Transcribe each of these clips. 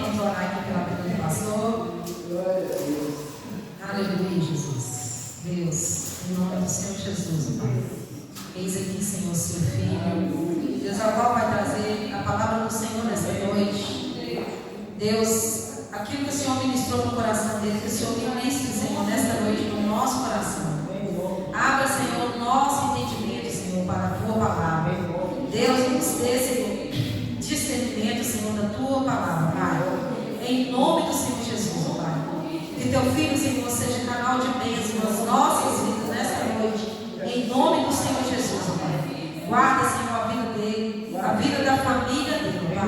vamos orar aqui pela vida do pastor. Glória a Deus. Aleluia, Jesus. Deus, em nome do Senhor Jesus, Pai. Eis aqui, Senhor, seu filho. Deus, a qual vai trazer a palavra do Senhor nesta noite. Deus, aquilo que o Senhor ministrou no coração dele, que o Senhor ministre, Senhor, nesta noite no nosso coração. Abra, Senhor, o nosso entendimento, Senhor, para a tua palavra. Deus, nos dê, Senhor, discernimento, Senhor, da tua palavra, Pai. Em nome do Senhor Jesus, Pai. Que teu filho, Senhor, seja canal de bênção nas nossas vidas nesta noite. Em nome do Senhor Jesus, Pai. Guarda, Senhor, a vida dele, a vida da família dele, Pai.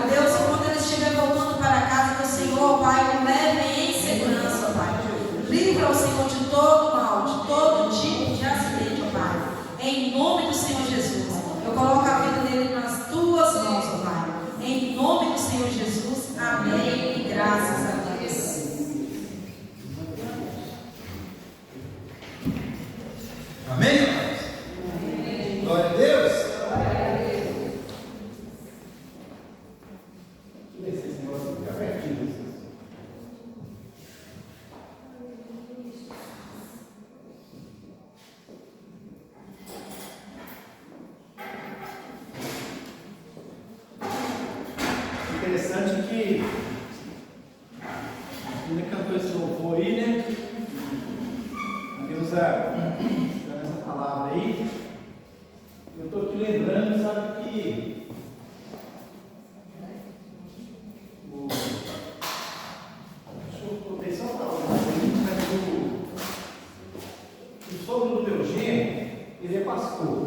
Ó Deus, quando ele estiver voltando para casa, que o Senhor, Pai, o leve em segurança, Pai. Livra o Senhor de todo mal, de todo tipo de acidente, Pai. Em nome do Senhor Jesus. Eu coloco a vida dele nas tuas mãos, Pai. Em nome do Senhor Jesus. Amém. E graças a Deus. Amém, irmãos? Glória a Deus. Deixa esse negócio ficar pertinho. Interessante que ele cantou esse louvor aí, né? Deus dando essa palavra aí. Eu estou aqui lembrando, sabe, que deixa eu poder só falar uma coisa aí, mas o sogro do meu genro, ele é pastor.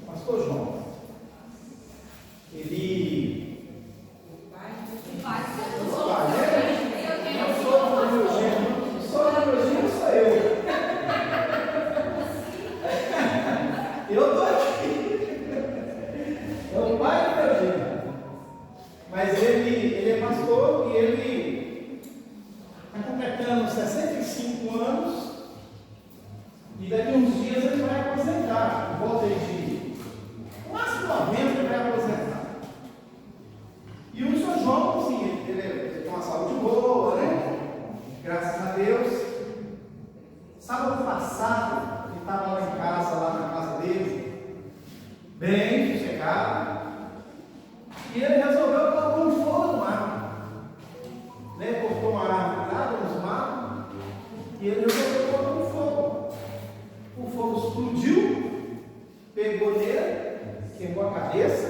Pastor João. Ele Mas ele é pastor e ele está completando 65 anos e daqui a uns dias ele vai aposentar. Por volta de máximo 90 ele vai aposentar. E o Sr. João, assim, ele tem uma saúde boa, né? Graças a Deus. Sábado passado, ele estava lá em casa, lá na casa dele, bem sossegado. E ele resolveu colocar um fogo no mar, né? Cortou uma árvore lá nos matos e ele resolveu colocar um fogo. O fogo explodiu, pegou nele, queimou a cabeça,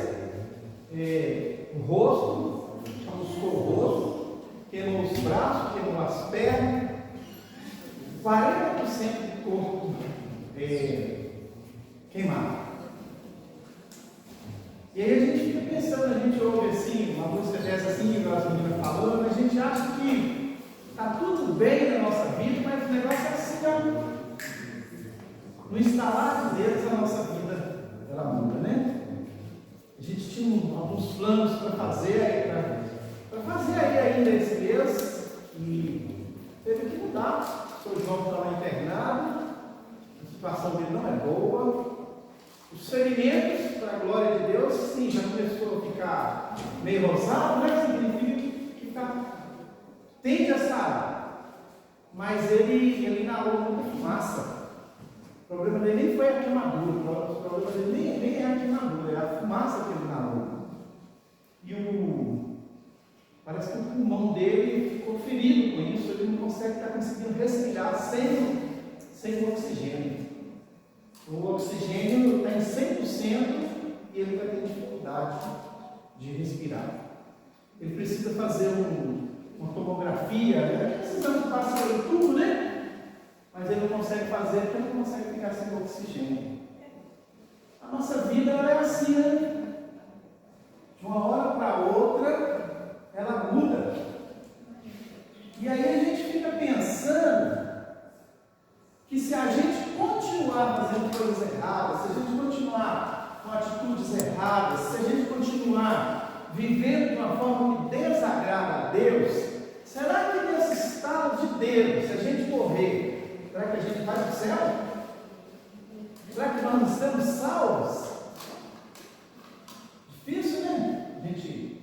o rosto, chamuscou o rosto, queimou os braços, queimou as pernas, 40% do corpo queimado. E aí a gente fica pensando, a gente ouve assim, uma música dessa assim, que as meninas falando, mas a gente acha que está tudo bem na nossa vida, mas o negócio é assim, não. No instalar de Deus, a nossa vida, ela muda, né? A gente tinha alguns planos para fazer, aí ainda esse mês, e teve que mudar. O Sr. João estava internado, a situação dele não é boa. Os ferimentos, para a glória de Deus, sim, já começou a ficar meio rosado, mas significa que tende a sarar. Mas ele inalou muita fumaça. O problema dele nem foi a queimadura, o problema dele nem é a queimadura, é a fumaça que ele inalou. E parece que o pulmão dele ficou ferido com isso, ele não estar conseguindo respirar sem o oxigênio. O oxigênio está em 100% e ele vai ter dificuldade de respirar. Ele precisa fazer uma tomografia, né? Precisamos passar pelo tubo, né? Mas ele não consegue fazer porque ele não consegue ficar sem oxigênio. A nossa vida ela é assim, né? De uma hora para outra, ela muda. E aí a gente fica pensando que se a gente continuar fazendo coisas erradas, se a gente continuar com atitudes erradas, se a gente continuar vivendo de uma forma que desagrada a Deus, será que nesse estado de Deus, se a gente morrer, será que a gente vai para o céu? Será que nós não estamos salvos? Difícil, né? A gente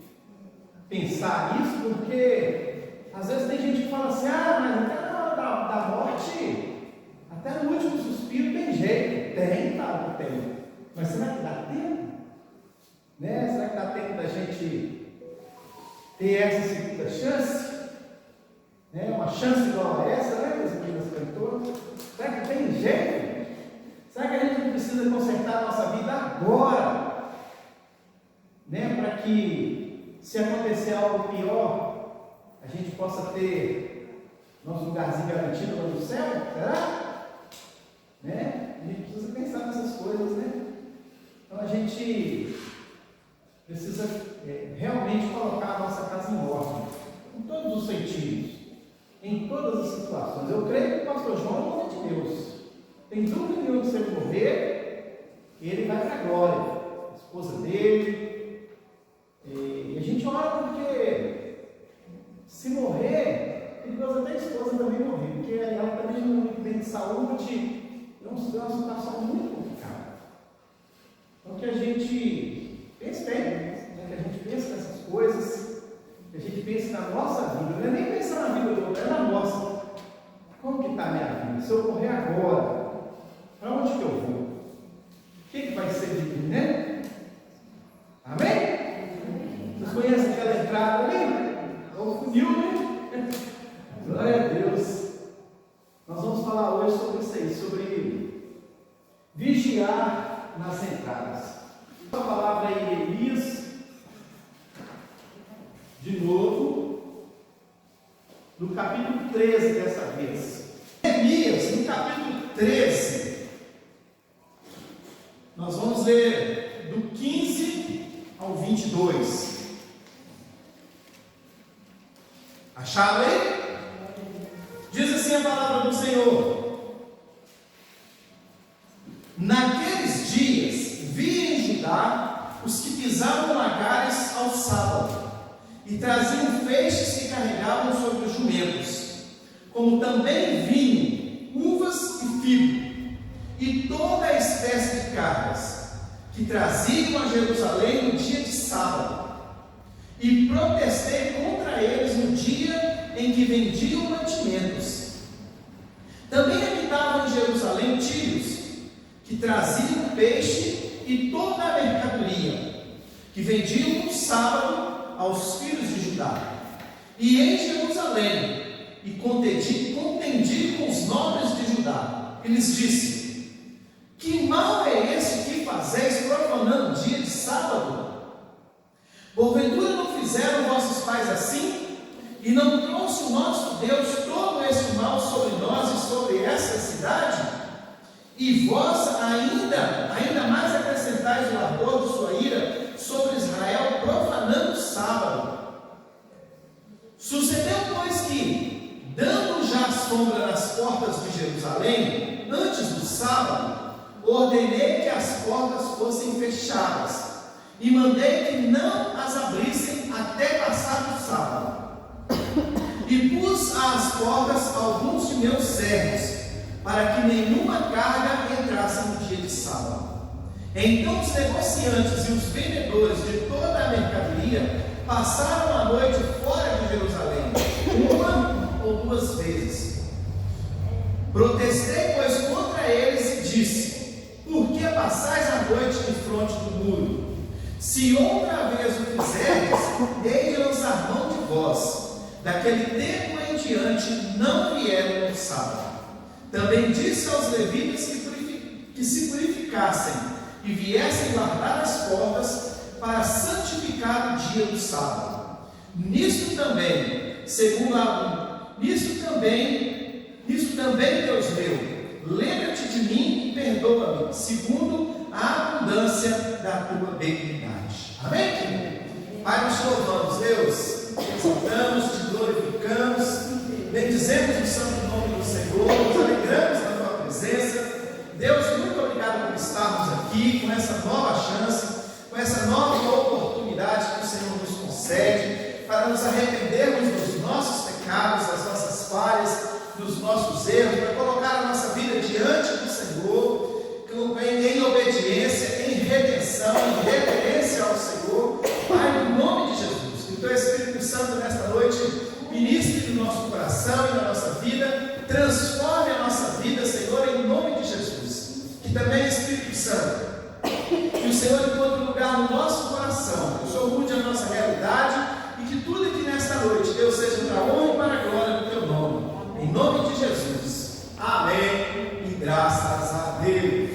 pensar nisso, porque às vezes tem gente que fala assim, mas até na hora da morte, até no último suspiro tem jeito. Tem, tá, tem. Mas será que dá tempo? Né? Será que dá tempo da gente ter essa segunda chance? Né? Uma chance igual a essa, né? Esse meninas cantou. Será que tem jeito? Será que a gente não precisa consertar a nossa vida agora? Né? Para que, se acontecer algo pior, a gente possa ter nosso lugarzinho garantido lá no céu? Será? Né? A gente precisa pensar nessas coisas, né? Então a gente precisa realmente colocar a nossa casa em ordem, em todos os sentidos, em todas as situações. Eu creio que o pastor João é o nome de Deus. Tem dúvida nenhuma que se ele morrer, ele vai para a glória. A esposa dele. E a gente ora porque se morrer, perigoso até a esposa também morrer, porque ela também não tem de saúde. É uma situação muito complicada. Então que a gente pense bem, né? Que a gente pense nessas coisas, que a gente pense na nossa vida, não é nem pensar na vida do outro, é na nossa. Como que está a minha vida? Se eu morrer agora, para onde que eu vou? O que vai ser de mim, né? Amém? Vocês conhecem aquela entrada ali? É o funil, né? Glória a Deus. Nós vamos falar hoje sobre isso aí, sobre vigiar nas entradas. A palavra aí, Elias, de novo, no capítulo 13 dessa vez. Elias, no capítulo 13, nós vamos ler do 15 ao 22. Acharam aí? Diz assim a palavra do Senhor: naqueles dias vi em Judá os que pisavam lagares ao sábado e traziam feixes que carregavam sobre os jumentos, como também vinho, uvas e figo, e toda a espécie de cargas, que traziam a Jerusalém no dia de sábado. E protestei contra eles no dia em que vendiam mantimentos. Também habitavam em Jerusalém tírios, que traziam peixe e toda a mercadoria, que vendiam no sábado aos filhos de Judá. E em Jerusalém, e contendi com os nobres de Judá, e lhes disse: que mal é esse que fazeis profanando o dia de sábado? Porventura não fizeram vossos pais assim? E não trouxe o nosso Deus todo este mal sobre nós e sobre essa cidade? E vós ainda mais acrescentais o ardor de sua ira sobre Israel, profanando o sábado. Sucedeu, pois, que, dando já sombra nas portas de Jerusalém, antes do sábado, ordenei que as portas fossem fechadas, e mandei que não as abrissem até passar o sábado. E pus às portas alguns de meus servos, para que nenhuma carga entrasse no dia de sábado. Então os negociantes e os vendedores de toda a mercadoria passaram a noite fora de Jerusalém, uma ou duas vezes. Protestei, pois, contra eles e disse: por que passais a noite em fronte do muro? Se outra vez o fizerdes, hei de lançar mão de vós. Daquele tempo em diante não vieram no sábado. Também disse aos levitas que se purificassem e viessem guardar as portas para santificar o dia do sábado. Nisto também, Deus meu, lembra-te de mim e perdoa-me, segundo a abundância da tua benignidade. Amém, querido? Pai, nós te louvamos, Deus, exaltamos, te glorificamos, bendizemos o santo nome do Senhor, nos alegramos na tua presença. Deus, muito obrigado por estarmos aqui com essa nova chance, com essa nova oportunidade que o Senhor nos concede para nos arrependermos dos nossos pecados, das nossas falhas, dos nossos erros, para colocar a nossa vida diante do Senhor, em obediência, em redenção, em reverência ao Senhor. Pai, no nome de Jesus, que o teu Espírito Santo nesta noite nosso coração e na nossa vida, transforme a nossa vida, Senhor, em nome de Jesus. Que também, Espírito Santo, que o Senhor encontre lugar no nosso coração, que o Senhor mude a nossa realidade e que tudo aqui nesta noite, Deus, seja para a honra e para a glória do Teu nome, em nome de Jesus. Amém e graças a Deus.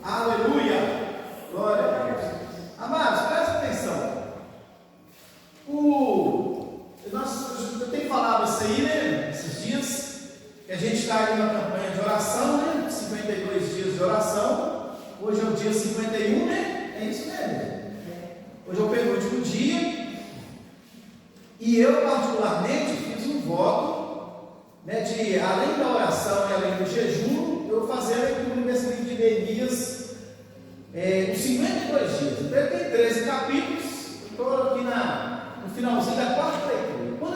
Aleluia. Glória a Deus. Amados, presta atenção. Eu tenho falado isso aí, né? Esses dias, que a gente está aí numa campanha de oração, né? 52 dias de oração. Hoje é o dia 51, né? É isso mesmo. Hoje é o penúltimo dia. E eu, particularmente, fiz um voto, né, de, além da oração e além do jejum, eu fazer a leitura desse livro de Neemias, os 52 dias. Então ele tem 13 capítulos. Eu estou aqui no finalzinho da quarta leitura. Quando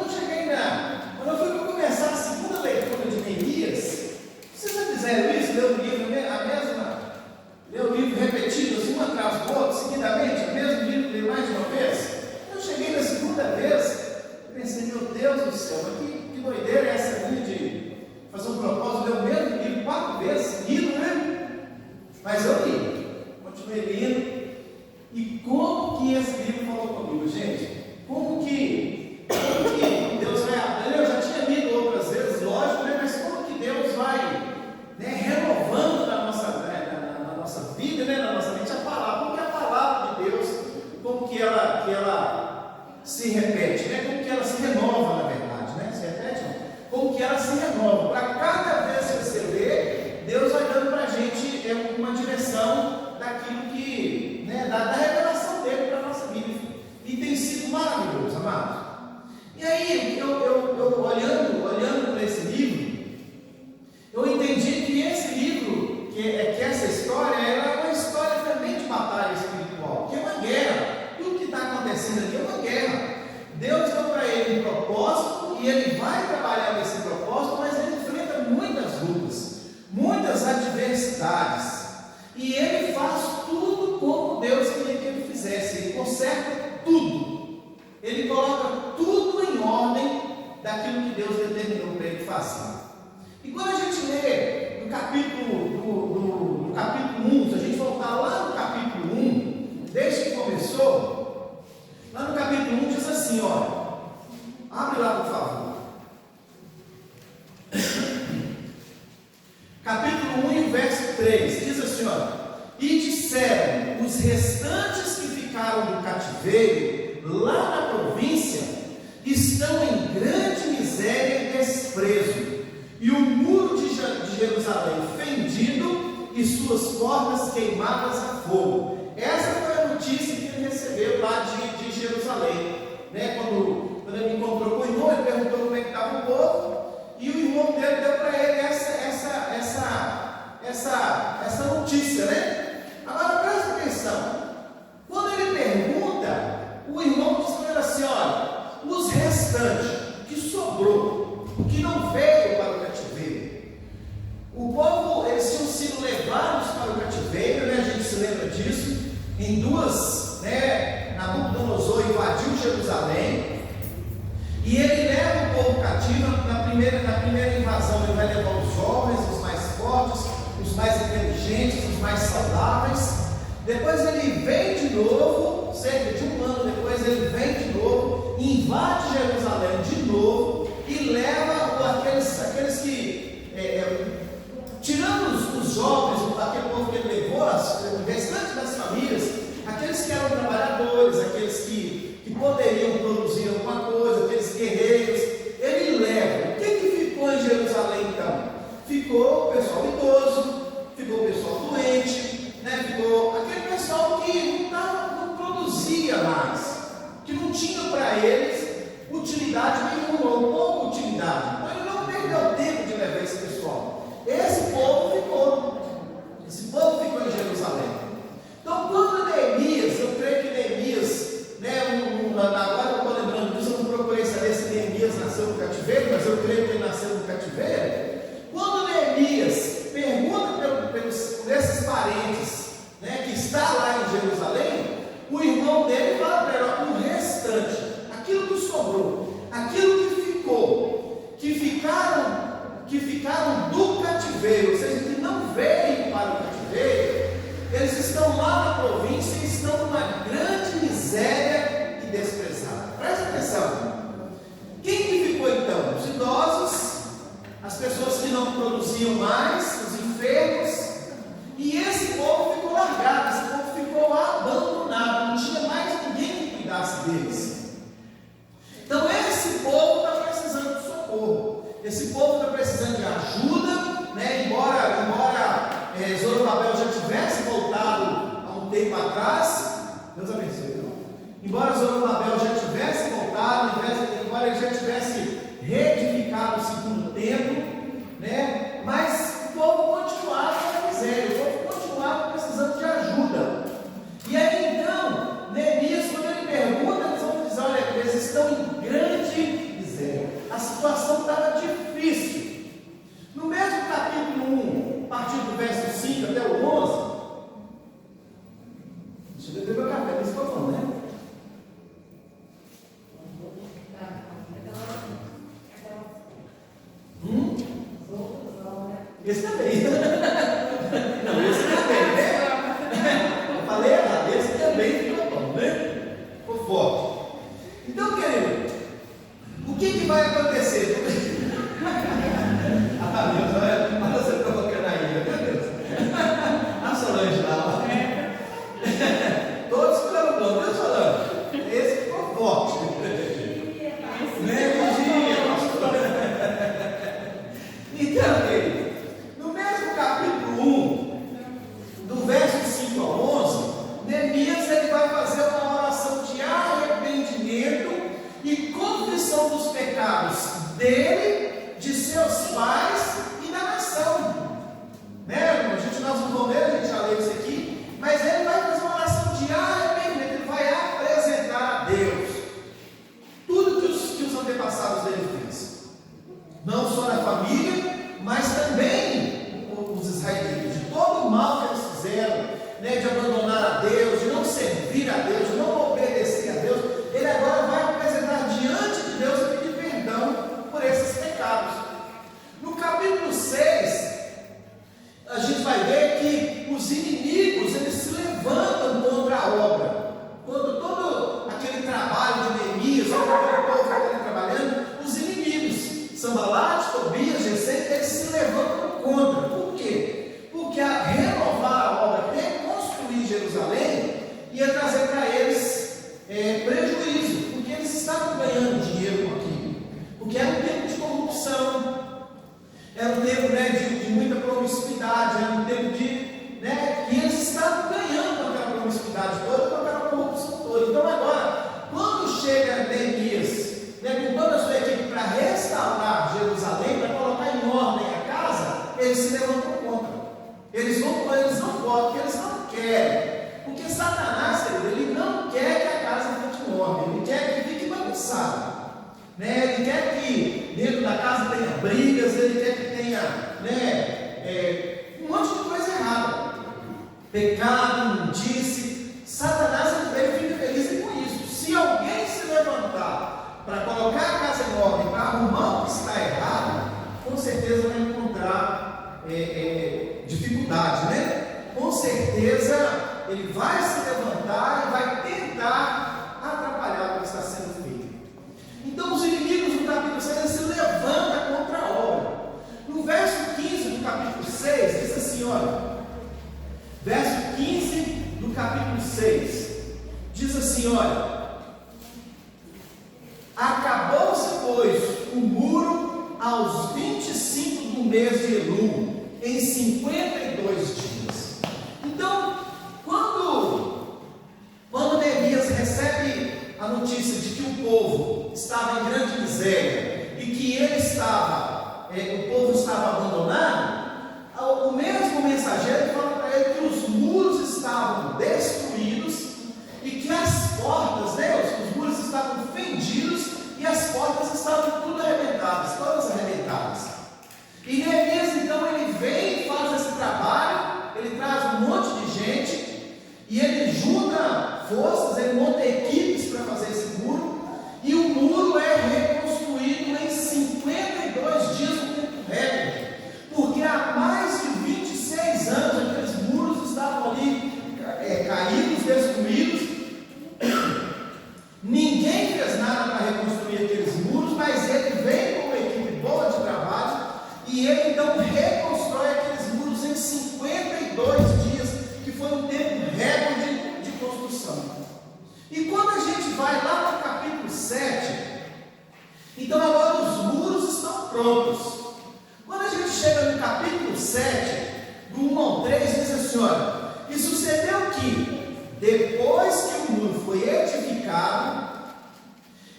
eu fui começar a segunda leitura de Neemias, vocês já fizeram isso? Ler o livro, ler o livro repetido, assim, um atrás do outro, seguidamente, o mesmo livro, ler mais de uma vez? Quando eu cheguei na segunda vez, eu pensei, meu Deus do céu, mas que doideira é essa minha de fazer um propósito, ler o mesmo livro 4 vezes seguido, né? Mas eu li, continuei lendo. E como que esse livro falou comigo, gente? Como que Deus vai abrir? Eu já tinha lido outras vezes, lógico, né? Mas como que Deus vai, né, renovando na nossa vida, né, na nossa mente a palavra? Como que a palavra de Deus, como que ela se repete, né? Como que ela se renova, na verdade, né? Se repete, não? Como que ela se renova? Para cada vez que você lê, Deus vai dando para a gente uma direção daquilo que, né, da revelação dele para a nossa vida. E tem sido maravilhoso, amados. E aí, eu olhando para esse livro, eu entendi que esse livro, que essa história, ela é uma história também de batalha espiritual, que é uma guerra. Tudo que está acontecendo aqui é uma guerra. Deus deu para ele um propósito e ele vai trabalhar nesse propósito, mas ele enfrenta muitas lutas, muitas adversidades. E ele faz tudo como Deus queria que ele fizesse. Ele conserta tudo. Ele coloca tudo em ordem daquilo que Deus determinou para ele fazer. E quando a gente lê no capítulo 1, se a gente voltar lá no capítulo 1, desde que começou, lá no capítulo 1 diz assim, olha, abre lá por favor. Capítulo 1 e o verso 3, diz assim, olha, e disseram os restantes que ficaram no cativeiro, lá na província, estão em grande miséria e desprezo, e o muro de Jerusalém fendido, e suas portas queimadas a fogo. Essa foi a notícia que ele recebeu lá de Jerusalém, né? Quando ele encontrou com o irmão, ele perguntou como é que estava o povo, e o irmão dele deu para ele essa notícia, né? Agora presta atenção, quando ele pergunta, o irmão diz para ele assim, olha, os restantes, que sobrou, o que não veio para o cativeiro, o povo, eles tinham sido levados para o cativeiro, né? A gente se lembra disso, em duas, né? Nabucodonosor invadiu Jerusalém, e ele leva o povo cativo. Na primeira invasão ele vai levar os jovens, os mais fortes, os mais inteligentes, os mais saudáveis. Depois ele vem de novo, cerca de um ano depois ele vem de novo, invade Jerusalém de novo e leva aqueles que, tirando os jovens, aquele povo que ele levou, o restante das famílias, aqueles que eram trabalhadores, aqueles que poderiam produzir alguma coisa, aqueles guerreiros, ele leva. O que ficou em Jerusalém então? Ficou o pessoal idoso, ficou o pessoal doente, né? Ficou aquele pessoal que não produzia mais, que não tinha para eles utilidade nenhuma, ou pouca utilidade. Então ele não perdeu tempo de levar esse pessoal. Esse povo ficou em Jerusalém. Então quando Neemias, eu creio que Neemias, né, agora eu estou lembrando disso, eu não procurei saber se Neemias nasceu no cativeiro, mas eu creio que ele nasceu no cativeiro. Quando Neemias pergunta por esses parentes, né, que está lá em Jerusalém, o irmão dele fala para ele, o restante, aquilo que cativeiro, ou seja, que não veio para o cativeiro, eles estão lá na província e estão numa grande miséria e desprezada. Presta atenção. Quem que ficou então? Os idosos, as pessoas que não produziam mais, os enfermos, e esse povo ficou largado, esse povo ficou abandonado, não tinha mais ninguém que cuidasse deles. Então esse povo está precisando de socorro, esse povo está precisando de ajuda, né? Embora Zorobabel já tivesse voltado há um tempo atrás, Deus abençoe, não? Embora Zorobabel já tivesse voltado, embora ele já tivesse reedificado o segundo templo, né? Mas o povo continuava na miséria, o povo continuava precisando de ajuda. E aí então, Neemias, quando ele pergunta, eles vão dizer: olha, eles estão em grande miséria, a situação estava difícil. No mesmo capítulo 1, a partir do verso 5 até o 11, deixa eu beber meu café, que estou falando, né? Esse também. Não, esse também, né? Eu falei errado, esse também ficou bom, né? Ficou forte. Então, querido, o que vai acontecer? Ah, Deus, olha você provocando aí, meu Deus. A Solange lá, todos ficando bom, Deus falando. Esse ficou forte. Né, vigia, pastor? Então, querido, no mesmo capítulo 1, do verso 5 ao 11, Neemias ele vai fazer uma oração de arrependimento e confissão dos pecados dele, de seus pais e da nação. Né? Nós não vamos ler, a gente já leu isso aqui, mas ele vai fazer uma oração de arrependimento, ele vai apresentar a Deus tudo que os antepassados dele fez, não só na família, mas também os israelitas, de todo o mal que eles fizeram, né, de abandonar a Deus, de não servir a Deus, de não obedecer a Deus. Ele agora vai apresentar diante de Deus e pedir perdão por esses pecados. No capítulo 6, a gente vai ver que os inimigos eles se levantam contra a obra. Quando todo aquele trabalho de Neemias, o povo está trabalhando, os inimigos, Sambalate, Tobias, Gesem, eles se levantam contra. Por quê? Porque a renovar a obra, reconstruir Jerusalém, ia trazer para eles prejuízo, porque eles estavam ganhando dinheiro com aquilo, porque era um tempo de corrupção, era um tempo, né, de muita promiscuidade, era um tempo de, né, e eles estavam ganhando com aquela promiscuidade toda, com aquela corrupção toda. Então agora, quando chega Neemias, né, com toda a sua equipe para restaurar Jerusalém, para colocar em ordem a casa, eles se levantam contra. Eles não podem, porque eles não querem. Porque Satanás, ele não quer que a casa fique em ordem, ele quer que fique bagunçado. Né? Ele quer que dentro da casa tenha brigas, ele quer que tenha, né, um monte de coisa errada. Pecado, imundície. Satanás, ele fica feliz com isso. Se alguém se levantar para colocar a casa em ordem, para arrumar o que está errado, com certeza vai encontrar dificuldade, né? Com certeza ele vai se levantar e vai tentar atrapalhar o que está sendo feito. Então os inimigos do capítulo 6 eles se levantam contra a obra. No verso 15 do capítulo 6 diz assim, olha, verso 15 do capítulo 6 diz assim, olha: acabou-se, pois, o muro aos 25 do mês de Elul, em 52 dias. Então, quando Neemias recebe a notícia de que o povo estava em grande miséria e que o povo estava abandonado, o mesmo mensageiro fala para ele que os muros estavam destruídos e que as portas, né, os muros estavam fendidos e as portas estavam todas arrebentadas. E Neemias então ele vem e faz esse trabalho, ele traz um monte de gente e ele junta forças, ele monta equipes para fazer esse muro, e o muro é reconstruído em 52 dias no tempo recorde, porque há mais reconstruir aqueles muros, mas ele vem com uma equipe boa de trabalho e ele então reconstrói aqueles muros em 52 dias, que foi um tempo recorde de construção. E quando a gente vai lá para o capítulo 7, então agora os muros estão prontos. Quando a gente chega no capítulo 7, do 1 ao 3, diz assim: olha, e sucedeu que, depois que o muro foi edificado,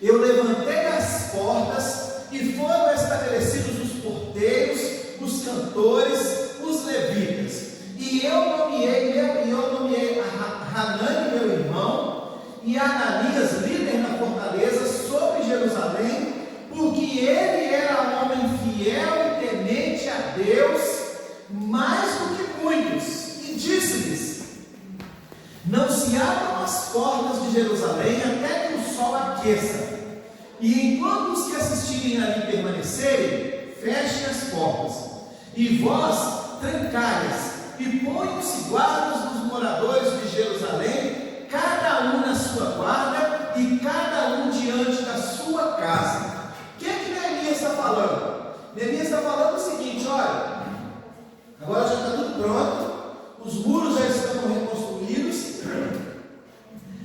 eu levantei as portas e foram estabelecidos os porteiros, os cantores, os levitas. E eu nomeei Hanani, meu irmão, e Ananias, líder na fortaleza, sobre Jerusalém, porque ele era homem fiel e temente a Deus, mais do que muitos. E disse-lhes: não se abram as portas de Jerusalém até que o sol aqueça. E enquanto os que assistirem ali permanecerem, fechem as portas. E vós trancai-as, e ponham-se guardas dos moradores de Jerusalém, cada um na sua guarda, e cada um diante da sua casa. O que Neemias está falando? Neemias está falando o seguinte: olha, agora já está tudo pronto, os muros já estão reconstruídos,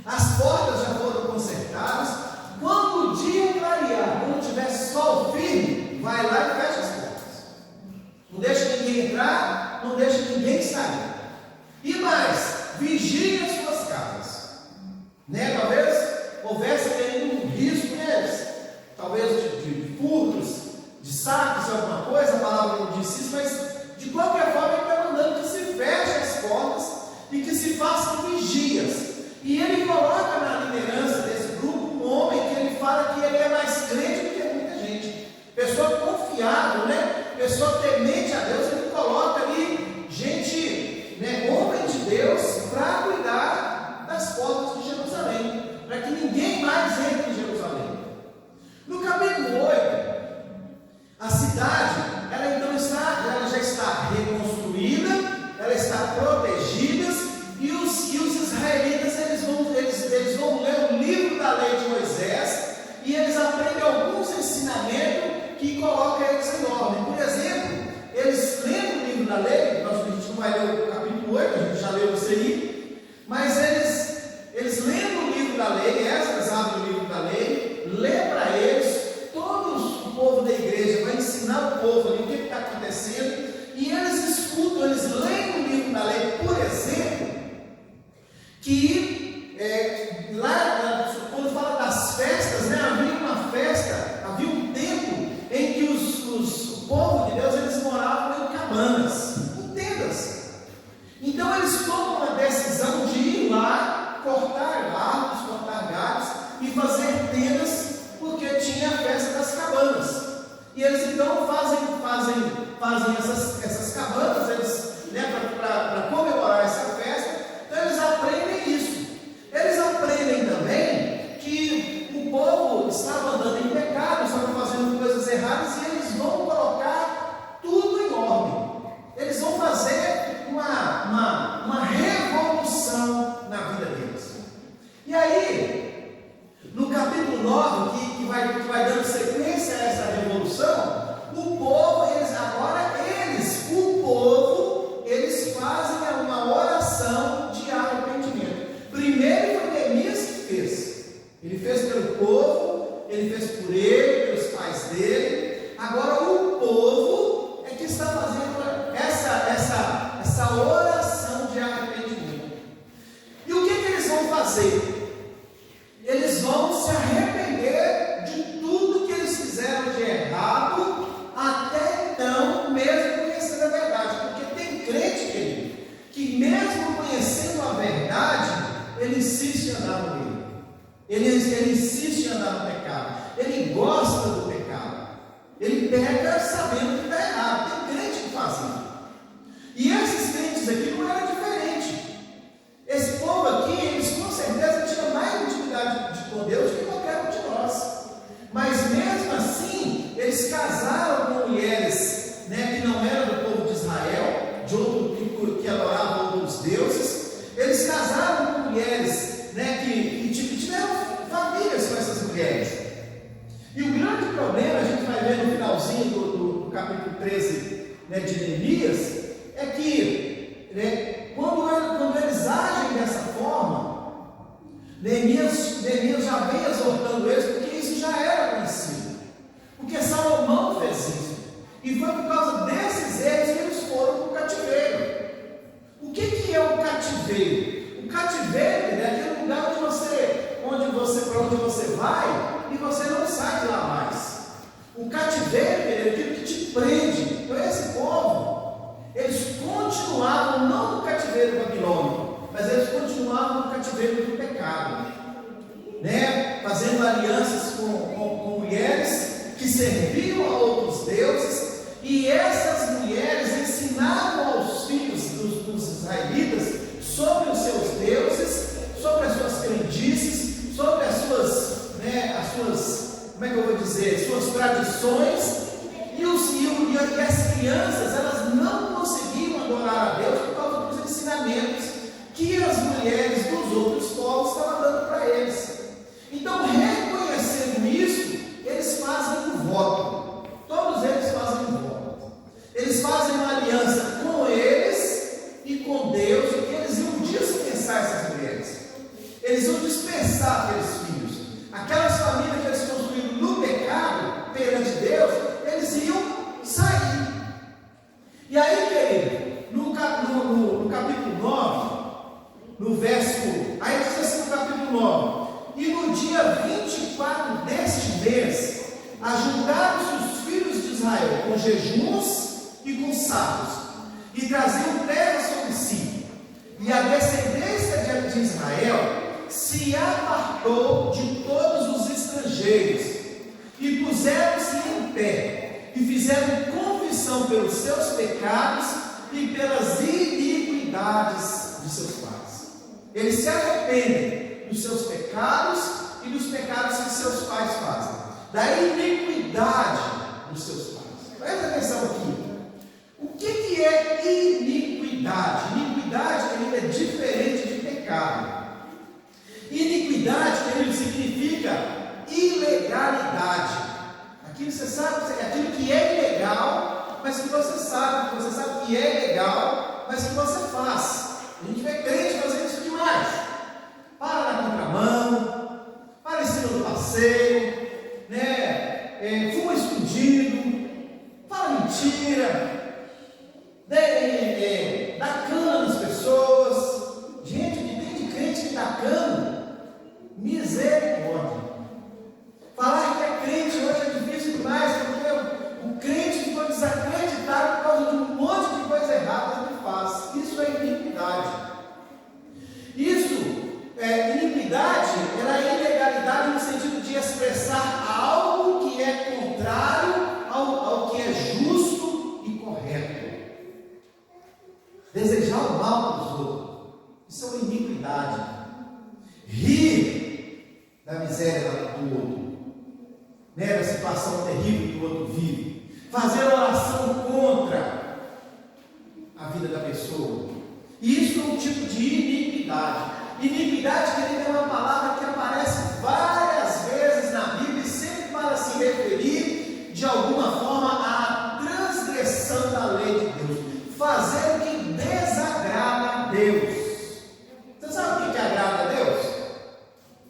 as portas já foram consertadas. Quando o dia clarear, quando tiver sol firme, vai lá e fecha as portas. Não deixa ninguém entrar, não deixa ninguém sair. E mais, vigiem as suas casas. Talvez houvesse ainda um risco neles, talvez de furtos, de saques, alguma coisa, a palavra não disse isso, mas de qualquer forma ele está mandando que se fechem as portas e que se façam vigias. E ele coloca na liderança desse grupo um homem que ele fala que ele é mais crente do que muita gente, pessoa confiável, pessoa temente a Deus. Ele coloca ali gente, homem de Deus, para cuidar das portas de Jerusalém, para que ninguém mais entre em Jerusalém. No capítulo 8, a cidade, ela já está reconstruída, ela está protegida, e os israelitas eles vão ler o livro da lei de Moisés, e eles aprendem alguns ensinamentos que colocam eles em ordem. Por exemplo, eles lendo o livro da lei, a gente não vai ler o capítulo 8, a gente já leu isso aí, mas eles lendo o livro da lei, Esdras abre o livro da lei, lê para eles, todo o povo da igreja vai ensinar o povo ali o que está acontecendo, e eles escutam, eles leem o livro da lei. Por exemplo, que lá, quando fala das festas, havia uma festa, havia um tempo em que o povo de Deus, eles moravam em cabanas, em tendas. Então eles tomam uma decisão de ir lá, cortar árvores, cortar galhos e fazer tendas, porque tinha a festa das cabanas. E eles então fazem essas cabanas, para comemorar essa festa. Então eles aprendem isso. Eles aprendem também que o povo estava andando em pecado, estava fazendo coisas erradas, e eles vão colocar tudo em ordem. Eles vão fazer uma revolução na vida deles. E aí, no capítulo 9, que vai dando sequência a essa revolução, o povo, eles fazem uma oração de arrependimento. Primeiro foi Neemias que fez. Ele fez pelo povo, ele fez por ele, pelos pais dele. Agora o povo é que está fazendo essa oração de arrependimento. E o que eles vão fazer? Eles vão se arrepender de tudo que eles fizeram de errado até então, mesmo conhecendo a verdade. Porque tem crente, querido, que mesmo conhecendo a verdade, ele insiste em andar no meio. Ele insiste em andar no pecado. Ele gosta do pecado. Ele peca sabendo que está errado. Tem crente que faz isso. E esses crentes aqui não eram diferente. Esse povo aqui, eles com certeza tinham mais intimidade com Deus que qualquer um de nós. Mas mesmo assim, eles casaram com mulheres, que não eram do povo de Israel, de outro tipo, que adoravam outros deuses. Eles casaram com mulheres, que tiveram famílias com essas mulheres. problema, a gente vai ver no finalzinho do capítulo 13, né, de Neemias, é que, né, quando eles agem dessa forma, Neemias já vem exortando eles, porque isso já era conhecido. Porque Salomão fez isso. E foi por causa desses erros que eles foram para o cativeiro. O que é o cativeiro? O cativeiro é aquele lugar para onde você vai e você não sai de lá mais. O cativeiro é aquilo que te prende. Então esse povo, eles continuavam não no cativeiro babilônico, mas eles continuavam no cativeiro do pecado, né? Fazendo alianças com mulheres que serviam a outros deuses, e essas mulheres ensinavam aos filhos dos israelitas sobre os seus deuses, sobre as suas crendices, sobre as suas, como é que eu vou dizer, suas tradições, e as crianças, elas não conseguiam adorar a Deus por causa dos ensinamentos que as mulheres dos outros povos estavam dando para eles. Então, reconhecendo isso, eles fazem um voto. Todos eles fazem um voto. Eles fazem uma aliança com eles e com Deus, porque eles iam dispensar essas mulheres. Eles iam dispensar aqueles filhos. Aquelas famílias que eles construíram no pecado, perante Deus, eles iam sair. E aí, querido, no capítulo 9, no verso, aí diz assim no capítulo 9: e no dia 24 deste mês, ajuntaram-se os filhos de Israel com jejuns e com sábados, e traziam terra sobre si. E a descendência de Israel se apartou de todos os estrangeiros, e puseram-se em pé, e fizeram confissão pelos seus pecados e pelas iniquidades de seus pais. Eles se arrependem dos seus pecados e dos pecados que seus pais fazem, da iniquidade dos seus pais. Presta atenção aqui. O que é iniquidade? Iniquidade, querido, é diferente de pecado. Iniquidade, querido, significa ilegalidade. Aquilo você sabe, aquilo que é ilegal, mas que você sabe que é legal, mas que você faz. A gente vê crente fazendo isso demais. Para na contramão, para em cima do passeio, né? Fuma escondido, fala mentira, dá cana nas pessoas. Gente, o que tem de crente que dá cana? Misericórdia. Falar que é crente hoje é difícil demais, porque o crente ficou desacreditado por causa de um monte de coisa errada que faz. Isso é iniquidade. Iniquidade, ela é ilegalidade no sentido de expressar algo que é contrário ao que é justo e correto. Desejar o mal para os outros, isso é uma iniquidade. Rir da miséria do outro, né, da situação terrível que o outro vive. Fazer oração contra a vida da pessoa. Isso é um tipo de iniquidade. Iniquidade, querido, é uma palavra que aparece várias vezes na Bíblia e sempre para se referir de alguma forma à transgressão da lei de Deus, fazer o que desagrada a Deus. Você sabe o que agrada a Deus?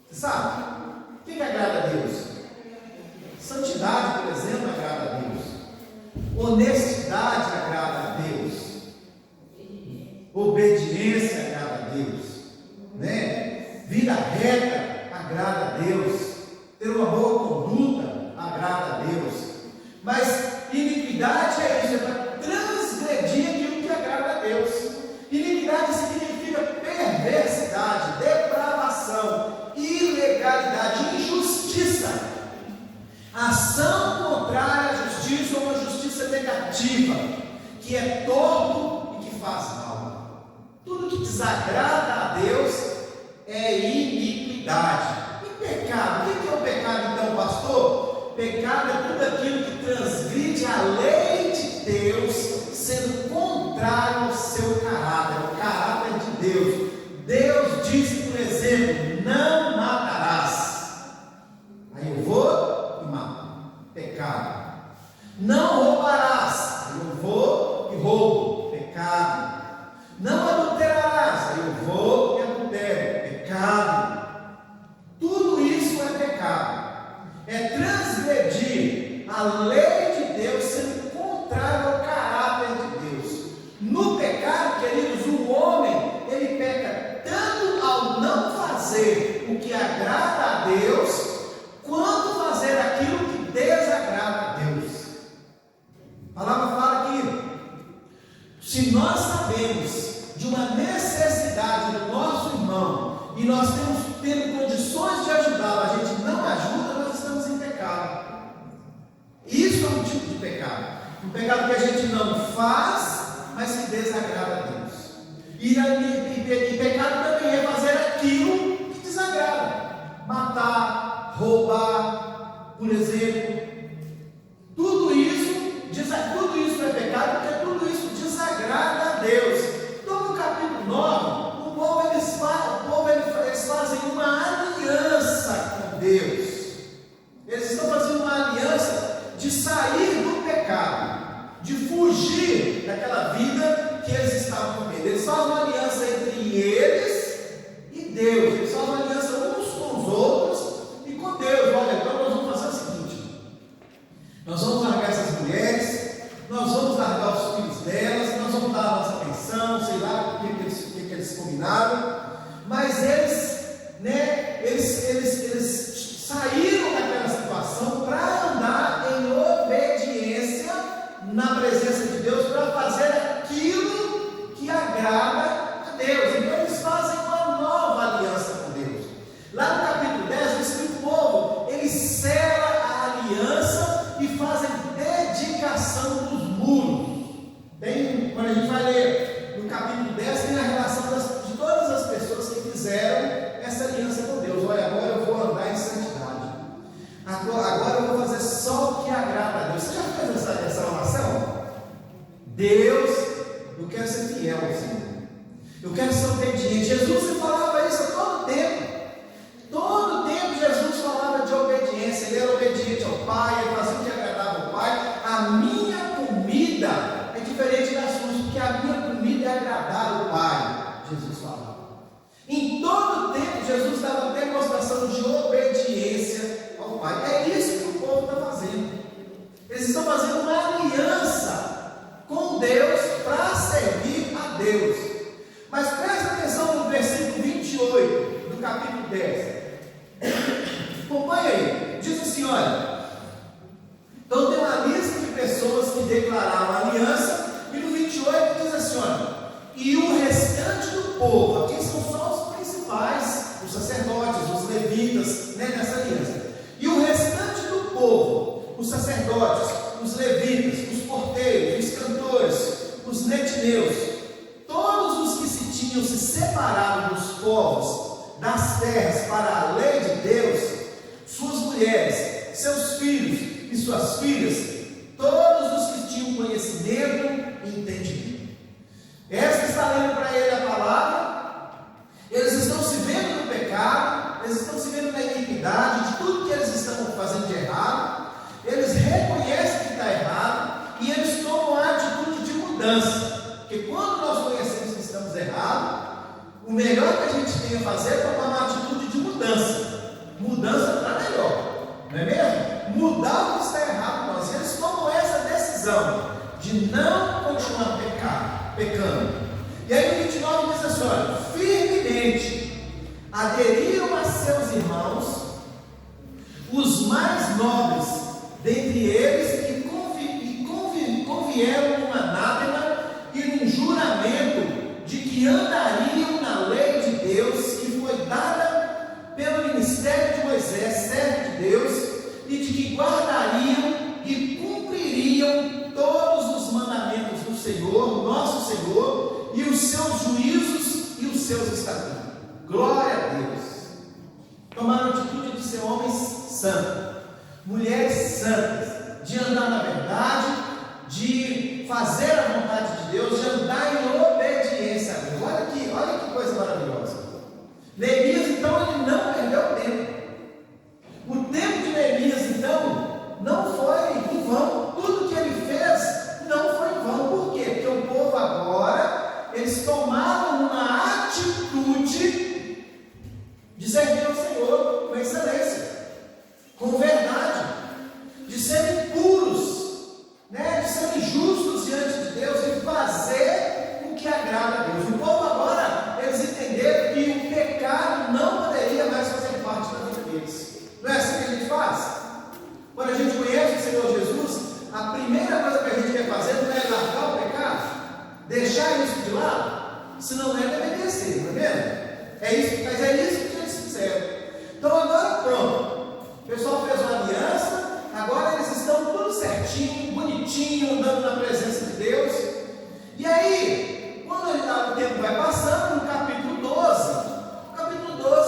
Você sabe? O que agrada a Deus? Santidade, por exemplo, agrada a Deus. Honestidade agrada a Deus. Obediência agrada a Deus, né? Vida reta agrada a Deus. Ter uma boa conduta agrada a Deus. Mas iniquidade é isso, é para transgredir aquilo que agrada a Deus. Iniquidade significa perversidade, depravação, ilegalidade, injustiça, ação contrária à justiça ou uma justiça negativa, que é torto e que faz mal. Tudo que desagrada a Deus é iniquidade. E pecado? O que é o pecado então, pastor? Pecado é tudo aquilo que transgride a lei de Deus, sendo contrário ao seu caráter, o caráter de Deus. Deus disse, por exemplo, não matarás. Aí eu vou e mato. pecado. Não roubarás, aí eu vou e roubo, pecado. Não adulterarás, aí eu vou e adultero, pecado. Tudo isso é pecado. É transgredir a lei de Deus, sendo contrário ao caráter de Deus. No pecado, queridos, o homem, ele peca tanto ao não fazer o que agrada a Deus, quanto fazer aquilo que desagrada a Deus. A palavra fala que, se nós sabemos de uma necessidade do nosso irmão, e nós tendo condições de ajudá-lo, a gente não ajuda, nós estamos em pecado. Isso é um tipo de pecado. Um pecado que a gente não faz, mas que desagrada a Deus. E pecado também é fazer aquilo que desagrada. Matar, roubar, por exemplo. Tudo isso é pecado, porque tudo isso desagrada a Deus. Então, no capítulo 9, o povo eles fazem uma aliança com Deus. Eles estão fazendo uma aliança de sair do pecado, de fugir daquela vida que eles estavam vivendo. Eles fazem uma aliança entre eles e Deus. Eles fazem uma aliança uns com os outros e com Deus. Olha, então nós vamos fazer o seguinte: nós vamos largar essas mulheres, nós vamos largar os filhos delas, nós vamos dar a nossa pensão, sei lá o que eles combinaram, mas eles saíram daquela situação para andar em obediência na presença de Deus, para fazer aquilo que agrada a Deus. Então eles fazem uma nova aliança com Deus. Lá no capítulo 10 diz que o povo, ele sela a aliança e fazem dedicação dos muros. Quando a gente vai ler no capítulo 10, tem a relação de todas as pessoas que fizeram essa aliança com Deus. Olha, agora eu vou andar em santidade. Agora eu vou fazer só o que agrada a Deus. Você já fez essa oração? Deus, eu quero ser fiel ao Senhor. Eu quero ser obediente. Jesus falava isso a todo tempo. Todo tempo Jesus falava de obediência. Ele era obediente ao Pai, ele fazia o que agradava ao Pai. A minha comida é diferente das suas, porque a minha comida é agradar ao Pai. Jesus falava. Em todo tempo Jesus dava demonstração de obediência ao Pai. É isso que o povo está fazendo. Eles estão fazendo uma aliança com Deus para servir a Deus. Mas presta atenção no versículo 28 do capítulo 10. Acompanha aí. Diz assim, olha. Então tem uma lista de pessoas que declararam aliança. E no 28 diz assim, olha. E o restante do povo, aqui são só os principais, os sacerdotes, os levitas, nessa aliança. E o restante do povo, os sacerdotes, os levitas, os porteiros, os cantores, os netineus, todos os que se tinham se separado dos povos, das terras para a lei de Deus, suas mulheres, seus filhos e suas filhas, todos os que tinham conhecimento e entendimento. Esta está lendo para ele a palavra. Eles estão se vendo no pecado, eles estão se vendo na iniquidade, de tudo que eles estão fazendo de errado. Eles reconhecem que está errado e eles tomam a atitude de mudança. Porque quando nós conhecemos que estamos errados, o melhor que a gente tem a fazer é tomar uma atitude de mudança. Mudança para melhor, não é mesmo? Mudar o que está errado nós. Eles tomam essa decisão de não continuar pecando. E aí no 29 diz assim, olha, firmemente aderiram a seus irmãos, os mais nobres dentre eles, e convieram num anátema e num juramento de que andariam na lei de Deus, que foi dada pelo ministério de Moisés, servo de Deus, e de que guardariam e cumpririam todos os mandamentos do Senhor, nosso Senhor, e os seus juízos e os seus estatutos. Glória a Deus. Tomaram a atitude de ser homens santos, mulheres santas, de andar na verdade, de fazer a vontade de Deus, de andar em obediência a Deus. Olha que coisa maravilhosa. Neemias, então, ele não perdeu tempo. O tempo de Neemias, então, não foi Quando a gente conhece o Senhor Jesus, a primeira coisa que a gente quer fazer não é largar o pecado, deixar isso de lado, se não é, deveria ser, não é mesmo? Mas é isso que eles fizeram. Então agora pronto, o pessoal fez uma aliança, agora eles estão tudo certinho, bonitinho, andando na presença de Deus. E aí, quando o tempo vai passando, no capítulo 12,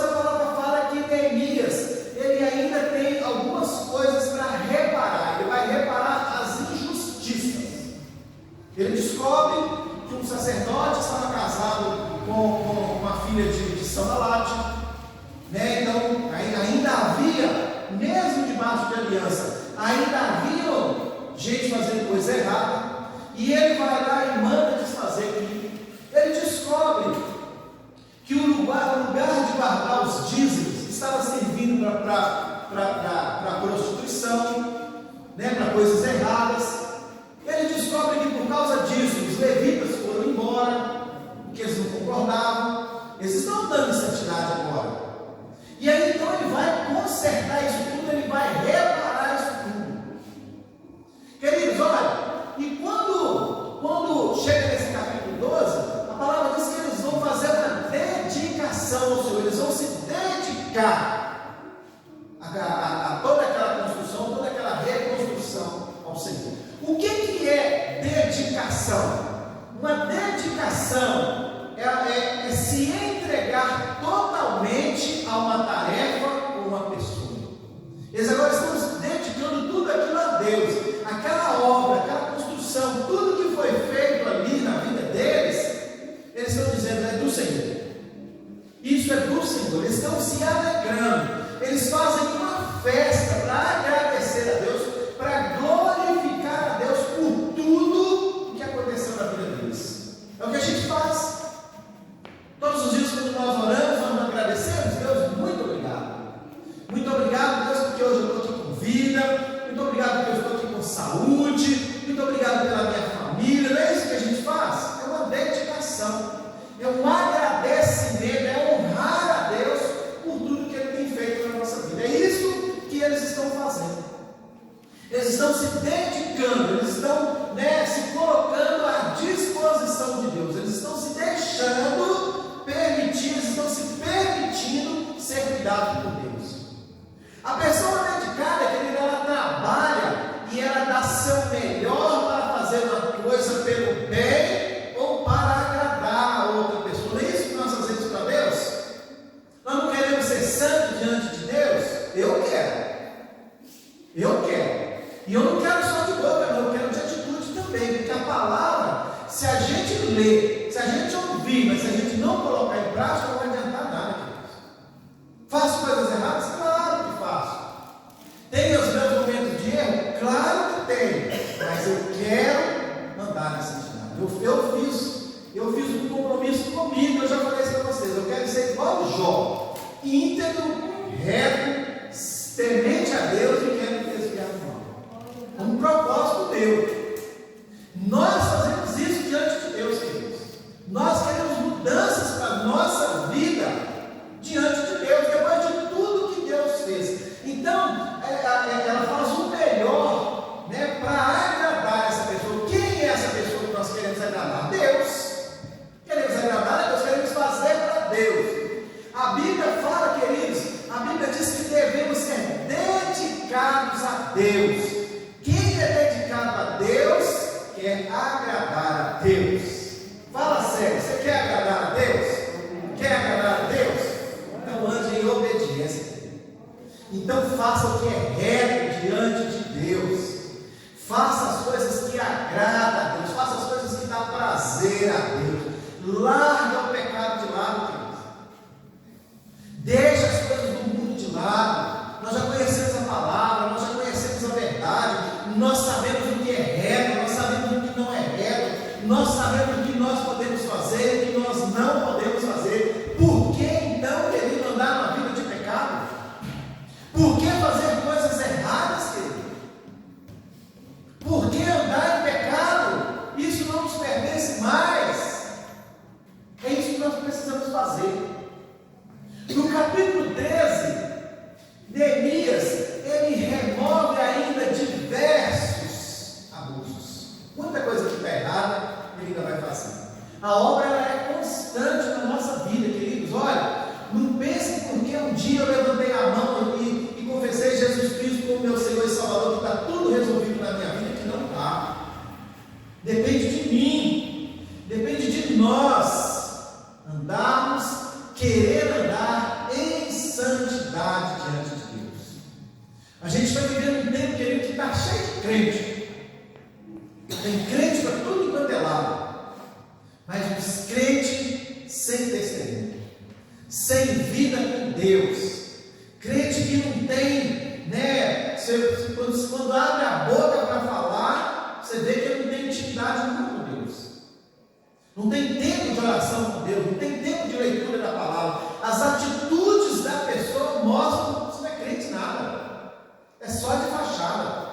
a palavra fala que Neemias, ele ainda tem algumas coisas para reparar. Ele vai reparar as injustiças. Ele descobre que um sacerdote estava casado com uma filha de Sanbalate, né? Então ainda havia, mesmo debaixo de aliança, ainda havia gente fazendo coisa errada, e ele vai lá e manda desfazer aquilo. Ele descobre que o lugar de guardar os dízimos estava servindo para prostituição, né, para coisas erradas. Ele descobre que por causa disso os levitas foram embora, porque eles não concordavam, eles estão andando em santidade agora. E aí então ele vai consertar isso tudo, ele vai reparar isso tudo. Queridos, olha, e quando chega nesse capítulo 12, a palavra diz que eles vão fazer uma dedicação ao Senhor, eles vão se dedicar a toda aquela construção, toda aquela reconstrução ao Senhor. O que é dedicação? Uma dedicação é se entregar totalmente a uma tarefa ou uma pessoa. Eles agora estão se dedicando tudo aquilo a Deus, aquela obra, aquela construção, tudo que foi feito ali na vida deles, eles estão dizendo é do Senhor. Isso é do Senhor. Eles estão se alegrando. Eles fazem uma festa para agradecer a Deus, para glorificar a Deus por tudo que aconteceu na vida deles. É o que a gente faz. Todos os dias, quando nós oramos, nós agradecemos. Deus, muito obrigado. Muito obrigado, Deus, porque hoje eu estou aqui com vida. Muito obrigado porque eu estou aqui com saúde. Muito obrigado pela minha família. Não é isso que a gente faz? É uma dedicação. É um agradecimento, é honrar a Deus por tudo que Ele tem feito na nossa vida. É isso que eles estão fazendo. Eles estão se dedicando, eles estão se colocando à disposição de Deus. Eles estão se deixando permitir, eles estão se permitindo ser cuidados por Deus. A pessoa dedicada, querida, ela trabalha e ela dá seu melhor para fazer uma coisa pelo bem ou para agradar a outra pessoa. Não é isso que nós fazemos para Deus? Nós não queremos ser santos diante de Deus? Eu quero. E eu não quero só de boca, não, eu quero de atitude também, porque a palavra, se a gente ler, se a gente ouvir, mas se a gente não colocar em prática, não vai adiantar nada, queridos. Faço coisas erradas? Claro que faço. Tenho os meus momentos de erro? Claro que tenho, mas eu quero andar nessa santidade. Eu fiz um compromisso comigo, eu já falei isso para vocês, eu quero ser igual o Jó, íntegro, reto, temente a Deus e quero me desviar do mal. Um propósito meu. Nós fazemos isso diante de Deus, queridos. Nós queremos mudanças para a nossa vida diante de Deus, depois de tudo que Deus fez. Então, ela faz o melhor, para agradar essa pessoa. Quem é essa pessoa que nós queremos agradar? Deus. Queremos agradar a Deus, queremos fazer para Deus. A Bíblia fala, queridos, a Bíblia diz que devemos ser dedicados a Deus. Quem é dedicado a Deus, quer agradar a Deus. Fala sério, você quer agradar a Deus? Quer agradar a Deus? Então ande em obediência. Então faça o que é reto diante de Deus. Faça as coisas que agradam a Deus. Faça as coisas que dão prazer a Deus. Larga o pecado de lado, queridos. Deixa as coisas do mundo de lado. Nós já conhecemos a palavra, nós já conhecemos a verdade. Nós sabemos o que é reto, nós sabemos o que não é reto. Nós sabemos o que nós podemos fazer e o que nós não podemos fazer. Por que então, querido, andar numa vida de pecado? Por que fazer coisas erradas? depende de mim, depende de nós andarmos, querer andar em santidade diante de Deus. A gente está vivendo um tempo, querido, que está cheio de crente. Tem crente para tudo enquanto é lado, mas os crentes sem testemunho, sem vida com Deus, crente que não tem, né? Quando abre a boca para falar, você vê que ele não tem intimidade nenhuma com Deus, não tem tempo de oração com Deus, não tem tempo de leitura da palavra. As atitudes da pessoa mostram que você não é crente nada, é só de fachada.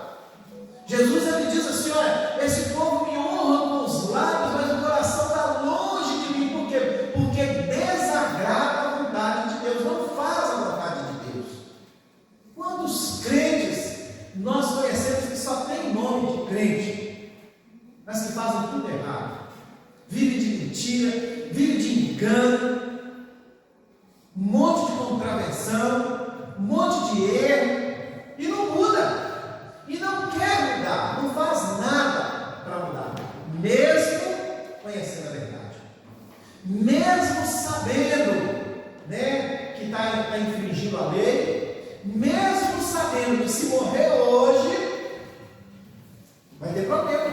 Jesus ele diz assim: olha, esse povo me honra com os lábios, mas o coração está longe de mim. Por quê? Porque desagrada a vontade de Deus, não faz a vontade de Deus. Quantos crentes nós conhecemos que só tem nome de crente, mas que fazem tudo errado? Vive de mentira, vive de engano, um monte de contravenção, um monte de erro, e não muda. E não quer mudar, não faz nada para mudar, mesmo conhecendo a verdade, mesmo sabendo, né, que está infringindo a lei, mesmo sabendo que se morrer hoje vai ter problema.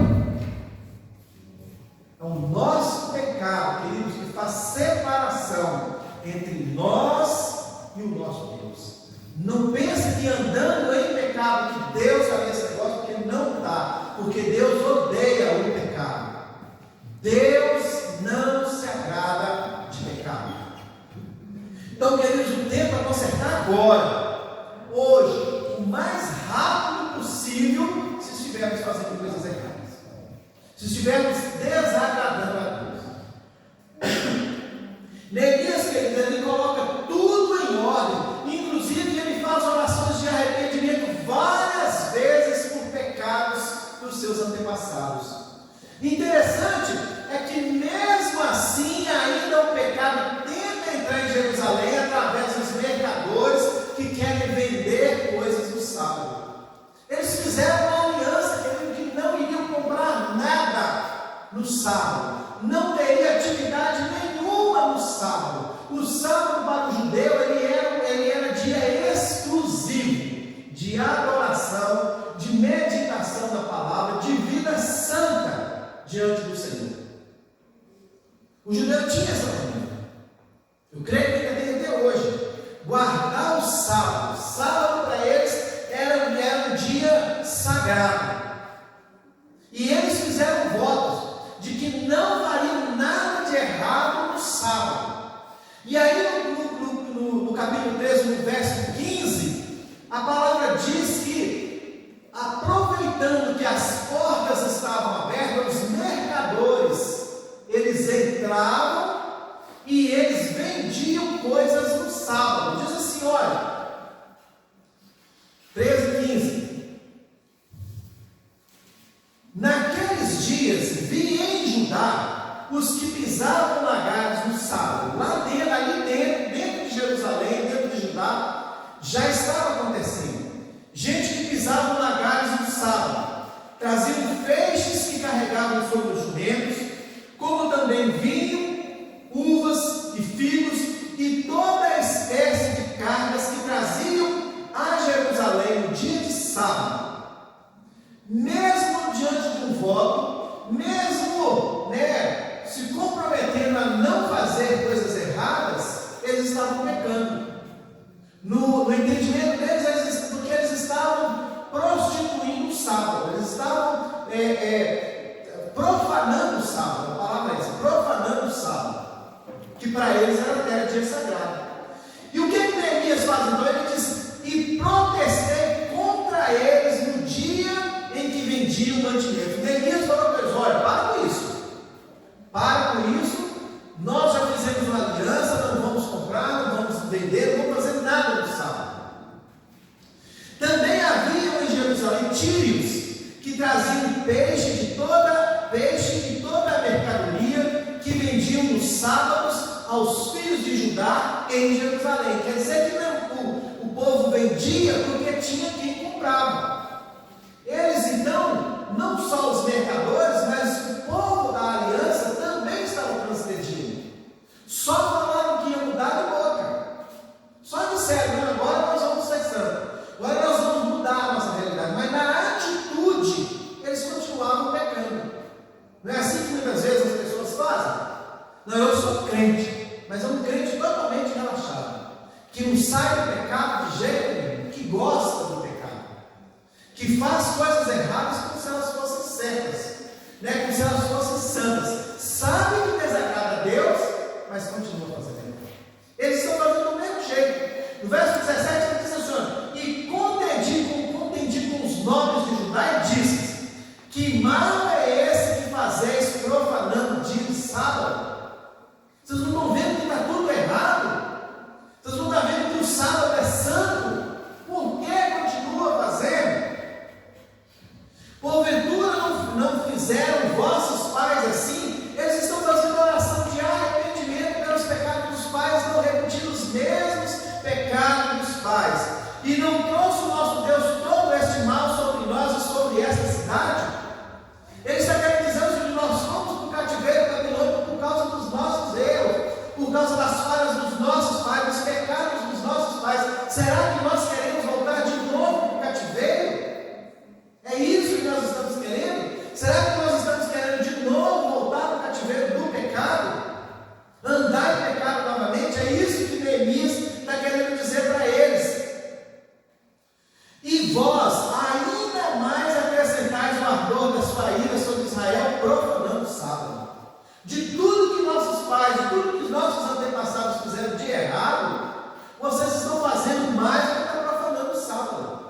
Então, o nosso pecado, queridos, que faz separação entre nós e o nosso Deus. Não pense que andando em pecado que Deus está nesse negócio, porque não está, porque Deus odeia o pecado. Deus não se agrada de pecado. Então, queridos, o tempo é consertar agora, hoje, o mais rápido possível, se estivermos fazendo coisas erradas, se estivermos desagradando a Deus. Neemias, querido, ele coloca tudo em ordem. Inclusive, ele faz orações de arrependimento várias vezes por pecados dos seus antepassados. Interessante é que, mesmo assim, ainda o pecado tenta entrar em Jerusalém através dos mercadores que querem vender coisas no sábado. Eles fizeram uma aliança que não iriam comprar nada no sábado, não teria atividade nenhuma no sábado. O sábado para o judeu ele era dia exclusivo de adoração, de meditação da palavra, de vida santa diante do Senhor. O judeu tinha essa maneira. Eu creio que ainda tem até hoje. Guardar o sábado. Sábado para eles era um dia sagrado. E eles fizeram votos de que não fariam nada de errado no sábado. E aí no capítulo 13, no verso 15, a palavra diz que, aproveitando que as portas estavam abertas, os mercadores, eles entravam e eles vendiam coisas no sábado. Diz assim, olha, 13, 15. Naqueles dias vi em Judá os que pisavam lagares no sábado. Lá dentro, ali dentro de Jerusalém, dentro de Judá, já estava acontecendo. Gente que pisava lagares no sábado, traziam feixes que carregavam sobre os jumentos, como também vinho, uvas e figos e toda a espécie de cargas que traziam a Jerusalém no dia de sábado. Mesmo diante de um voto, mesmo se comprometendo a não fazer coisas erradas, eles estavam pecando. No entendimento deles, porque eles estavam prostituindo o sábado, eles estavam profanando o sábado. A palavra é essa, profanando o sábado, que para eles era dia sagrado. E o que Neemias faz então? Ele diz: e protestei contra eles no dia em que vendiam o mantimento. Neemias falou para eles: olha, para com isso. Para com isso, nós já fizemos uma aliança, não vamos comprar, não vamos vender, não vamos fazer nada no sábado. Também haviam em Jerusalém tírios que traziam peixe de toda a mercadoria que vendiam nos sábados aos filhos de Judá em Jerusalém. Quer dizer que o povo vendia porque tinha quem comprava. Eles então, não só os mercadores, mas que não sai do pecado de jeito nenhum, que gosta do pecado, que faz coisas erradas como se elas fossem certas, né? Como se elas fossem santas, sabe que desagrada a Deus, mas continua fazendo errado. Eles estão fazendo do mesmo jeito. No verso 17 ele diz assim: e contendi com os nobres de Judá e disse: que mal é esse que fazeis profanando o dia de sábado? Vocês não estão vendo que está tudo errado? Vocês não estão vendo que o sábado é santo? Por que continua fazendo? Porventura não fizeram vossos pais assim? Eles estão fazendo oração de arrependimento pelos pecados dos pais, não repetindo os mesmos pecados dos pais. E não trouxe o nosso Deus todo este mal sobre nós e sobre esta cidade? Ele está querendo dizer que nós fomos para o cativeiro babilônico por causa dos nossos erros, por causa das falhas dos nossos pais, dos pecados dos nossos pais. Será que nós queremos voltar de novo para o cativeiro? É isso que nós estamos querendo? Será que nós estamos querendo de novo voltar para o cativeiro do pecado? Andar em pecado novamente? É isso que Neemias está querendo dizer para eles. E vós ainda mais acrescentais o ardor da sua ira sobre Israel, profanando o sábado. De tudo que nossos pais, de tudo que os nossos antepassados fizeram de errado, vocês estão fazendo mais do que está profanando o sábado.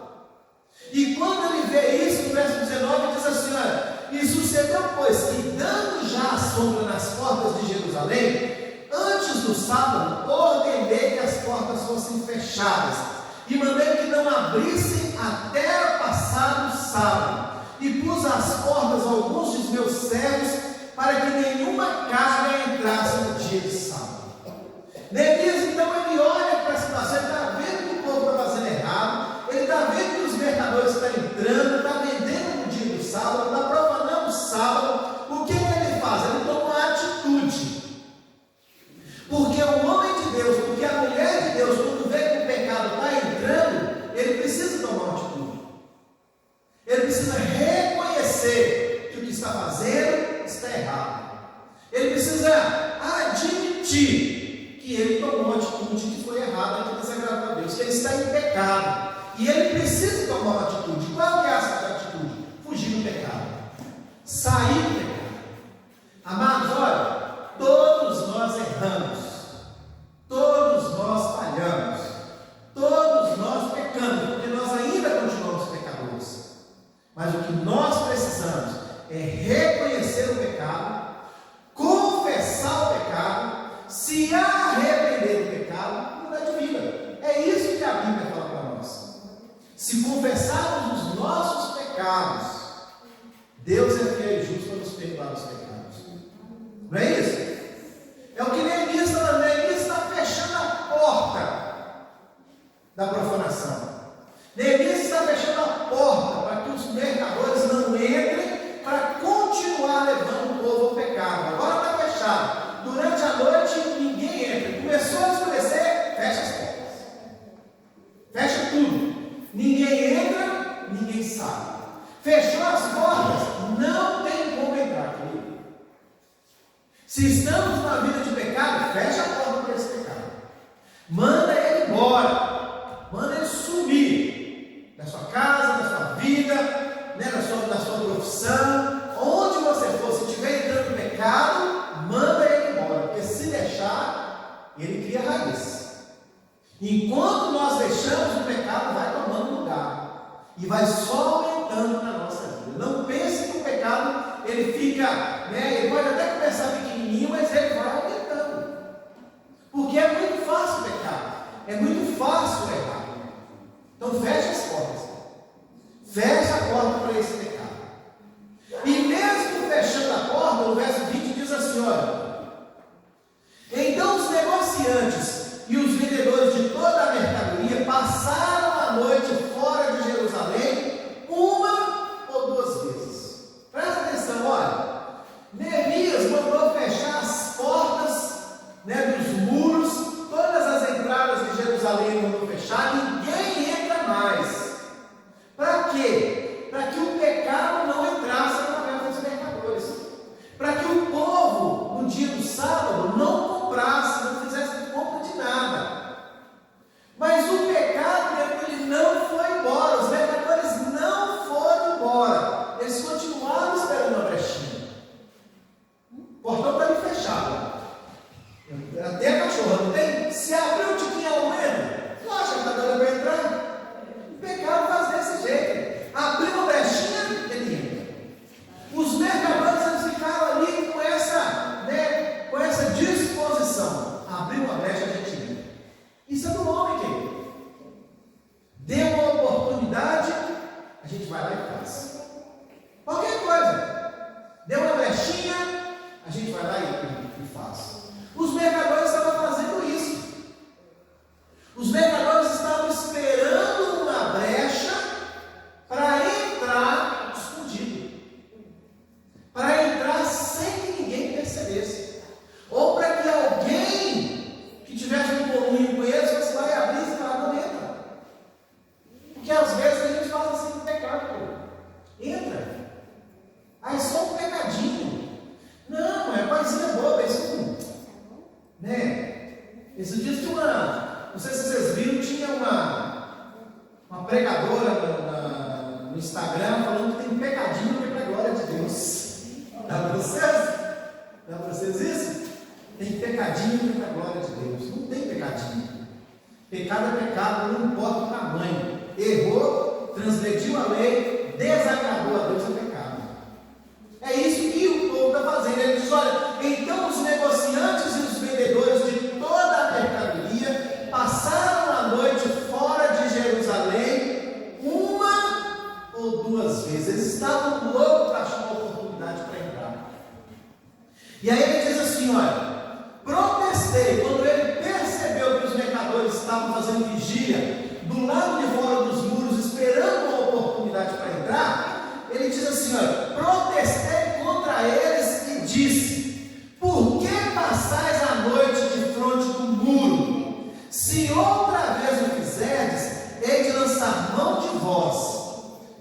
E quando ele vê isso, no verso 19, ele diz assim: olha, e sucedeu, pois, que dando já a sombra nas portas de Jerusalém, antes do sábado, ordenei que as portas fossem fechadas, e mandei que não abrissem até passar o sábado, e pus às portas alguns dos meus servos, para que nenhuma carga entrasse no dia de sábado. Neemias, então, ele olha para a situação, ele está vendo que o povo está fazendo errado, ele está vendo que os mercadores estão entrando, está vendendo no dia do sábado, está profanando o sábado. O que ele faz? Ele toma uma atitude. Porque o homem de Deus, porque a mulher de Deus, quando vê que o pecado está entrando, ele precisa tomar uma atitude. Ele precisa reconhecer que o que está fazendo está errado. Ele precisa admitir que ele tomou uma atitude que foi errada, que desagradou a Deus, que ele está em pecado. E ele precisa tomar uma atitude. Qual que é essa atitude? Fugir do pecado. Sair do pecado. Amados, olha, todos nós erramos. Todos nós falhamos. Todos nós pecamos, porque nós ainda continuamos pecadores. Mas o que nós precisamos é reconhecer o pecado, confessar o pecado, se arrepender do pecado e mudar de vida. É isso que a Bíblia fala para nós. Se confessarmos os nossos pecados, Deus é fiel e justo para nos perdoar os pecados. Não é isso? É o que Neemias está falando. Neemias está fechando a porta da profanação. Neemias está fechando a porta para que os mercadores não entrem, para continuar levando o povo ao pecado. Agora está fechado. Durante a noite ninguém entra. Começou a escurecer, fecha as portas. Fecha tudo. Ninguém entra, ninguém sai. Fechou as portas, não tem como entrar, querido. Se estamos numa vida de pecado, fecha a porta para esse pecado. Manda ele embora. Manda ele sumir da sua casa, da sua vida, né, da sua profissão. Onde você for, se estiver entrando no pecado, manda ele embora. Porque se deixar, ele cria raiz. Enquanto nós deixamos o pecado, vai tomando lugar. E vai só aumentando na nossa vida. Não pense que o pecado, ele fica, né, ele pode até começar pequenininho, mas ele vai aumentando. Porque é muito fácil pecar. É muito fácil errar. Então fecha as portas. Fecha a porta para esse pecado. E mesmo fechando a porta, no verso 20 diz assim, olha: então os negociantes e os vendedores de toda a mercadoria passaram a noite fora de Jerusalém uma ou duas vezes. Presta atenção, olha. Neemias mandou fechar as portas, né, dos muros, todas as entradas de Jerusalém mandou fechar, ninguém entra mais. Para quê? Para que o pecado não entrasse na casa dos mercadores. Para que o povo, no dia do sábado, não comprasse, não fizesse compra de nada. e faz. Qualquer coisa. Deu uma brechinha, a gente vai lá e faz. Os mercadores estavam fazendo isso. Os mercadores estavam esperando uma brecha para entrar escondido. Para entrar sem que ninguém percebesse. Ou para que alguém que tivesse um comunho com eles fosse lá e abrisse e não entra. Porque às vezes a gente faz assim com o pecado. Entra. Ah, é só um pecadinho. Não, é coisinha boba, isso né? Esses dias tinha não sei se vocês viram, tinha uma pregadora no Instagram falando que tem pecadinho que é para a glória de Deus. Dá para vocês? Dá para vocês isso? Tem pecadinho que é para a glória de Deus. Não tem pecadinho. Pecado é pecado, não importa o tamanho. Errou, transgrediu a lei, desagradou a Deus, é pecado. É isso que o povo está fazendo. Ele diz: olha, então os negociantes e os vendedores de toda a mercadoria passaram a noite fora de Jerusalém uma ou duas vezes. Eles estavam loucos para achar uma oportunidade para entrar. E aí ele diz assim: olha, protestei. Quando ele percebeu que os mercadores estavam fazendo vigília do lado de fora dos muros, esperando uma oportunidade para entrar, ele diz assim: olha, protestei contra eles e disse: por que passais a noite de fronte do muro? Se outra vez o fizerdes, hei de lançar mão de vós.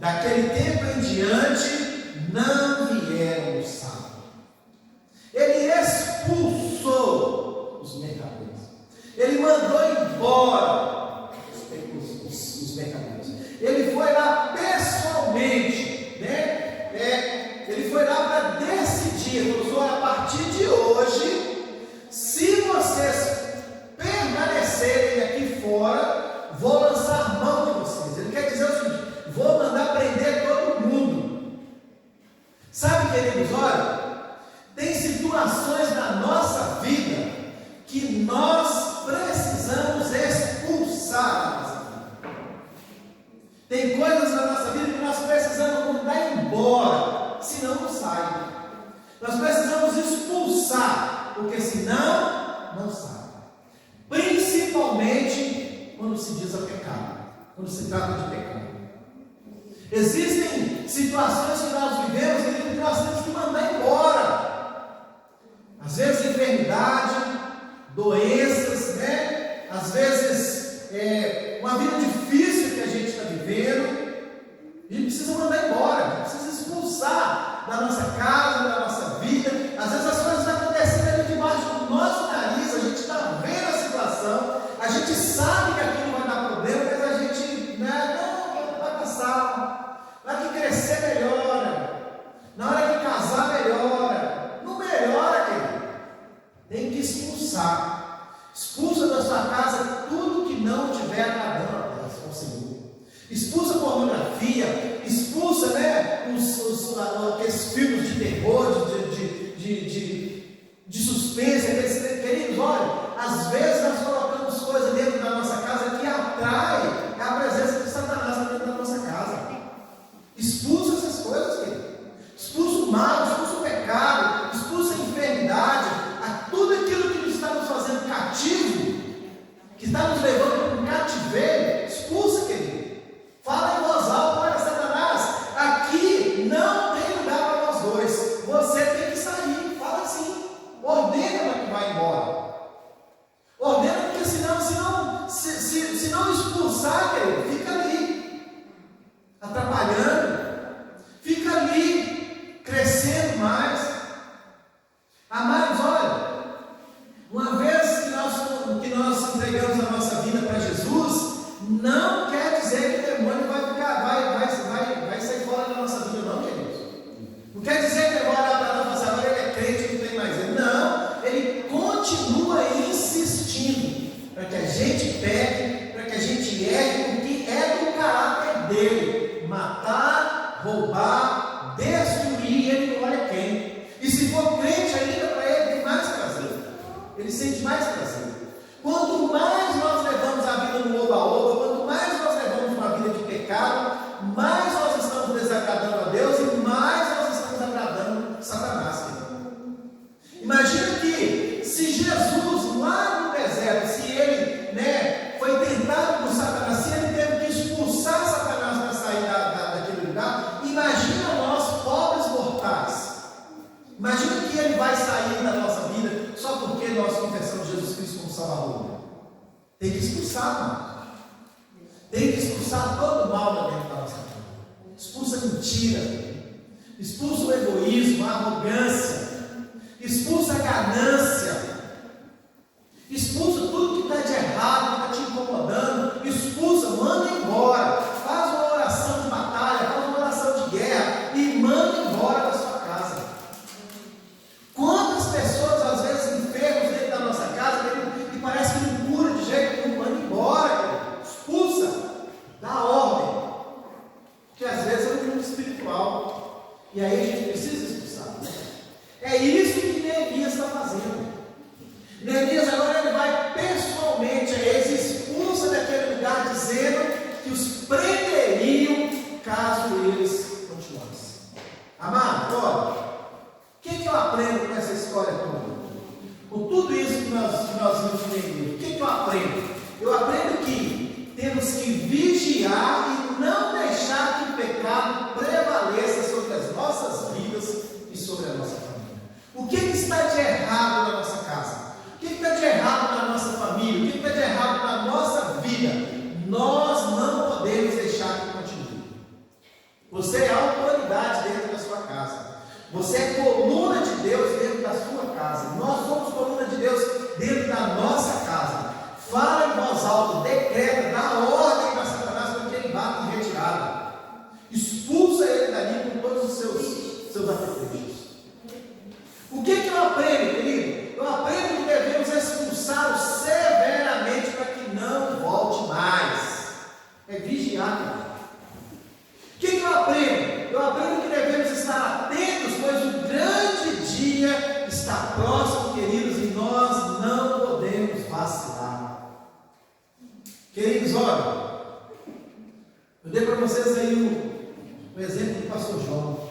Daquele tempo em diante não vieram os sábios. Ele expulsou os mercadores. Ele mandou embora os mercadores. Ele foi lá pessoalmente, né? Ele foi lá para decidir. Ele falou: a partir de hoje, se vocês permanecerem aqui fora, vou lançar mão de vocês. Ele quer dizer o seguinte: vou mandar prender todo mundo. Sabe, queridos, olha, tem situações na nossa vida que nós precisamos expulsar da nossa vida. Tem coisas na nossa vida que nós precisamos mandar embora, senão não sai. Nós precisamos expulsar, porque senão não sai. Principalmente quando se diz a pecado, quando se trata de pecado. Existem situações que nós vivemos que nós temos que mandar embora. Às vezes enfermidade, doenças, né? Às vezes uma vida difícil que a gente está vivendo. A gente precisa mandar embora, a gente precisa expulsar da nossa casa, da nossa vida. Às vezes as coisas estão acontecendo ali debaixo do nosso nariz, a gente está vendo a situação, a gente sabe que aquilo vai dar problema, mas a gente, não, vai passar. Na hora que crescer, melhora. Na hora que casar, melhora. Não melhora, querido. Tem que expulsar. Expulsa da sua casa tudo que não estiver agradando ao Senhor. Expulsa a pornografia, expulsa, né, aqueles filmes de terror, de suspense, queridos, olha, às vezes nós colocamos coisas dentro da nossa casa que atrai a presença de Satanás dentro da nossa casa. Expulsa essas coisas, querido. Expulsa o mal, expulsa o pecado, expulsa a enfermidade, tudo aquilo que nos está nos fazendo cativo, que está nos levando para um cativeiro. Expulsa, querido. Fala em voz alta: olha, Satanás, aqui não tem lugar para nós dois. Você tem que sair. Fala assim. Ordena para que vá embora. Ordena, porque senão, se não expulsar, querido, fica ali, atrapalhando, fica ali, crescendo mais. Amados, olha, uma vez que nós entregamos a nossa vida para Jesus, não quer dizer que o demônio vai sair fora da nossa vida, não, queridos. Não quer dizer que ele vai olhar para nós e falar: agora ele é crente, não tem mais ele. Não, ele continua insistindo para que a gente pegue, para que a gente erre, porque é do caráter dele: matar, roubar, destruir. Ele não olha quem. E se for crente ainda, para ele tem mais prazer. Ele sente mais prazer. Quanto mais nós levamos a vida no oba-oba, quanto mais nós levamos uma vida de pecado, mais nós estamos Tem que expulsar, mano. Tem que expulsar todo o mal da dentro da nossa vida. Expulsa a mentira, expulsa o egoísmo, a arrogância, expulsa a ganância, expulsa tudo que está de errado, que está te incomodando, expulsa, manda embora, faz uma oração de batalha, faz uma oração de guerra e manda embora da sua casa. Quantas pessoas às vezes enfermas dentro da nossa casa e parece que não cura de jeito nenhum, manda embora, expulsa, dá ordem, porque às vezes é um mundo espiritual e aí a gente precisa expulsar. É isso que Neemias está fazendo. Neemias agora ele vai pessoalmente a eles, expulsa daquele lugar, dizendo que os prenderiam caso eles continuassem. Amado, olha, o que eu aprendo com essa história toda? Com tudo isso que nós vimos em Neemias, o que eu aprendo? Eu aprendo que temos que vigiar e não deixar que o pecado prevaleça sobre as nossas vidas e sobre a nossa família. O que está de errado na nossa casa? O que está de errado na nossa família? O que está de errado na nossa vida? Nós não podemos deixar que continue. Você é autoridade dentro da sua casa. Você é coluna de Deus dentro da sua casa. Nós somos coluna de Deus dentro da nossa casa. Fala em voz alta, decreta, dá ordem para Satanás para que ele bata em retirada. Expulsa ele dali com todos os seus apetrechos. O que eu aprendo, querido? Eu aprendo que devemos expulsá-lo severamente para que não volte mais. É vigiar. O que eu aprendo? Eu aprendo que devemos estar atentos, pois o grande dia está próximo, queridos, e nós não podemos vacilar. Queridos, olha, eu dei para vocês aí o exemplo do pastor João.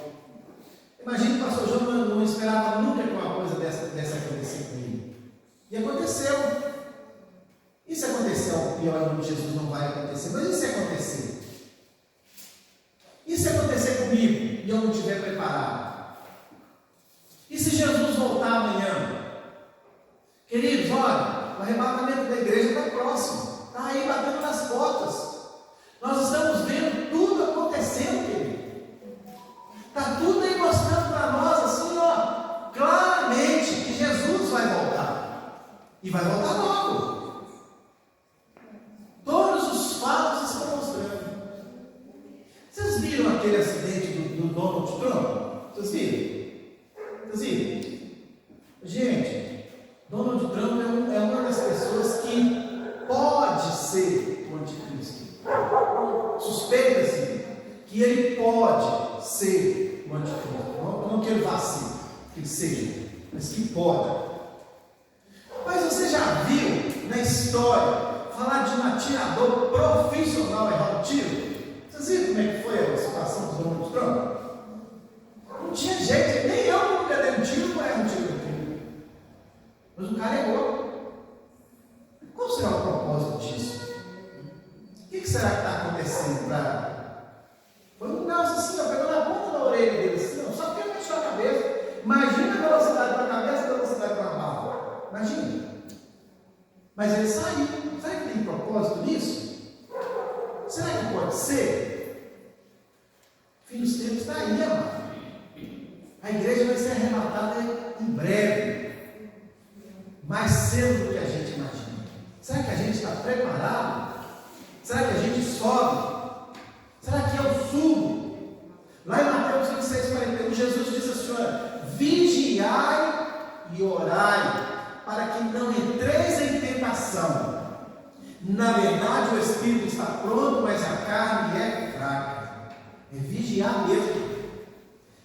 Imagina que o pastor João não esperava nunca que uma coisa dessa acontecesse com ele. E aconteceu. E se acontecer algo pior em nome de Jesus, não vai acontecer. Mas e se acontecer? E se acontecer comigo e eu não estiver preparado? E se Jesus voltar amanhã? Queridos, olha, o arrebatamento da igreja está próximo. Está aí batendo nas portas. Nós estamos vendo tudo acontecendo, querido. Está tudo aí mostrando para nós, assim, ó, claramente, que Jesus vai voltar. E vai voltar logo. Todos os fatos estão mostrando. Vocês viram aquele acidente do Donald Trump? Vocês viram? Vocês viram? Gente, Donald Trump é uma das pessoas que pode ser o anticristo. Suspeita-se que ele pode ser o anticristo. Não que ele vá ser, que ele seja, mas que pode. Mas você já viu na história falar de um atirador profissional errar um tiro? Vocês viram como é que foi a situação do Donald Trump? Não tinha jeito, nem eu nunca dei um tiro, não erro um tiro aqui. Mas o cara errou. Qual será o propósito disso? O que será que está acontecendo para... Foi um negócio assim, ó, pegou na ponta da orelha dele, assim, ó, só porque ele mexeu a cabeça. Imagina a velocidade da cabeça e a velocidade da bala. Imagina. Mas ele saiu. Será que tem propósito nisso? Será que pode ser? O fim dos tempos está aí, amado. A igreja vai ser arrebatada em breve. Mais cedo do que a gente imagina. Será que a gente está preparado? Será que a gente sobe? Será que eu subo? Lá em Mateus 26:41, Jesus diz assim: olha, vigiai e orai, para que não entreis em tentação. Na verdade, o espírito está pronto, mas a carne é fraca. É vigiar mesmo.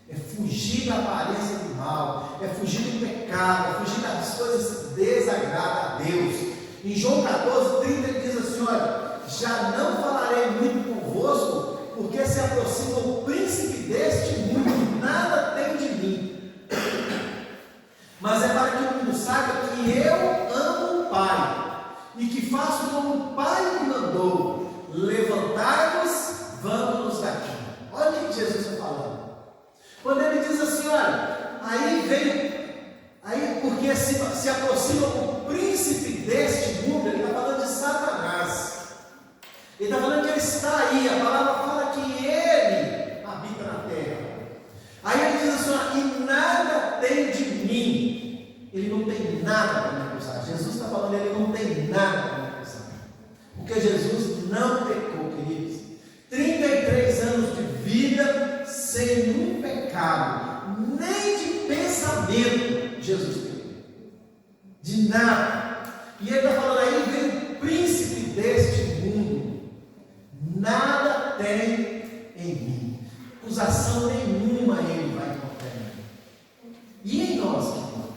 É fugir da aparência do mal, é fugir do pecado, é fugir das coisas que desagradam a Deus. Em João 14:30 ele diz assim: olha, já não falarei muito convosco, porque se aproxima o príncipe deste mundo, que nada tem de mim. Mas é para que o mundo saiba que eu amo o Pai, e que faço como o Pai me mandou. Levantai-vos, vamos daqui. Olha o que Jesus está falando. Quando ele diz assim, olha, aí porque se aproxima o príncipe deste mundo, ele está falando de Satanás. Ele está falando que Ele está aí. A palavra fala que Ele habita na terra. Aí Ele diz assim, ó, e nada tem de mim. Ele não tem nada para me acusar. Jesus está falando, Ele não tem nada para me acusar. Porque Jesus não pecou, queridos. 33 anos de vida sem um pecado, nem de pensamento, Jesus teve. De nada. E Ele está falando aí, vem o príncipe deste mundo. Nada tem em mim. Acusação nenhuma Ele vai encontrar em mim. E em nós, querido?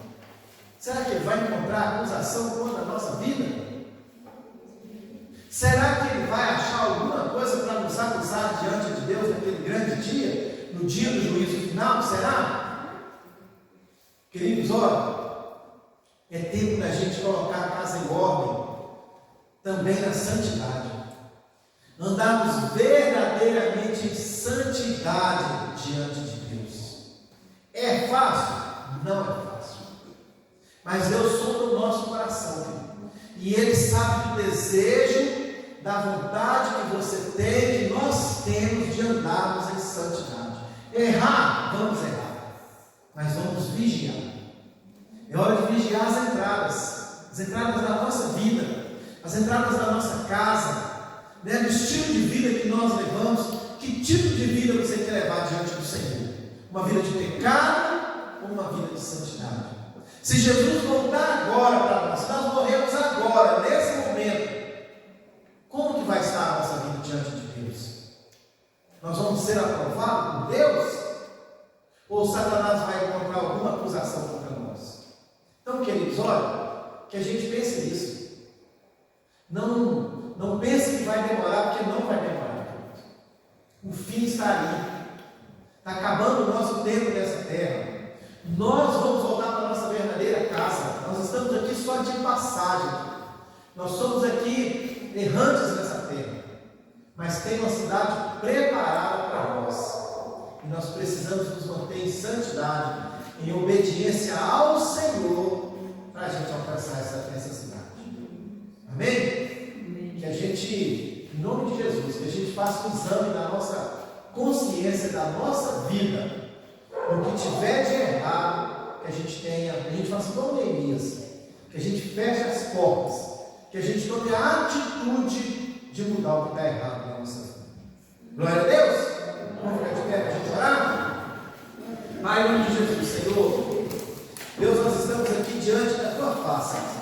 Será que Ele vai encontrar acusação contra a nossa vida? Será que Ele vai achar alguma coisa para nos acusar diante de Deus naquele grande dia, no dia do juízo final? Será? Queridos, olha, é tempo da gente colocar a casa em ordem, também na santidade. Andarmos verdadeiramente em santidade diante de Deus. É fácil? Não é fácil. Mas Deus sonda o nosso coração, querido. E Ele sabe do desejo, da vontade que você tem, que nós temos de andarmos em santidade. Errar, vamos errar, mas vamos vigiar. É hora de vigiar as entradas da nossa vida, as entradas da nossa casa, né? Do estilo de vida que nós levamos. Que tipo de vida você quer levar diante do Senhor? Uma vida de pecado ou uma vida de santidade? Se Jesus voltar agora para nós, se nós morremos agora, nesse momento, como que vai estar a nossa vida diante de Deus? Nós vamos ser aprovados por Deus? Ou Satanás vai encontrar alguma acusação contra nós? Então, queridos, olha, que a gente pense nisso. Não pense que vai demorar, porque não vai demorar. O fim está ali. Está acabando o nosso tempo nessa terra. Nós vamos voltar para a nossa verdadeira casa. Nós estamos aqui só de passagem. Nós somos aqui errantes nessa terra. Mas tem uma cidade preparada para nós. E nós precisamos nos manter em santidade, em obediência ao Senhor, para a gente alcançar essa cidade. Amém? Que a gente, em nome de Jesus, que a gente faça um exame da nossa consciência, da nossa vida. O que tiver de errado, que a gente tenha, a gente faça como Neemias, que a gente feche as portas, que a gente tome a atitude de mudar o que está errado na nossa vida. Glória a Deus! Vamos ficar de pé para a gente orar? Pai, em nome de Jesus, Senhor, Deus, nós estamos aqui diante da Tua face, Senhor.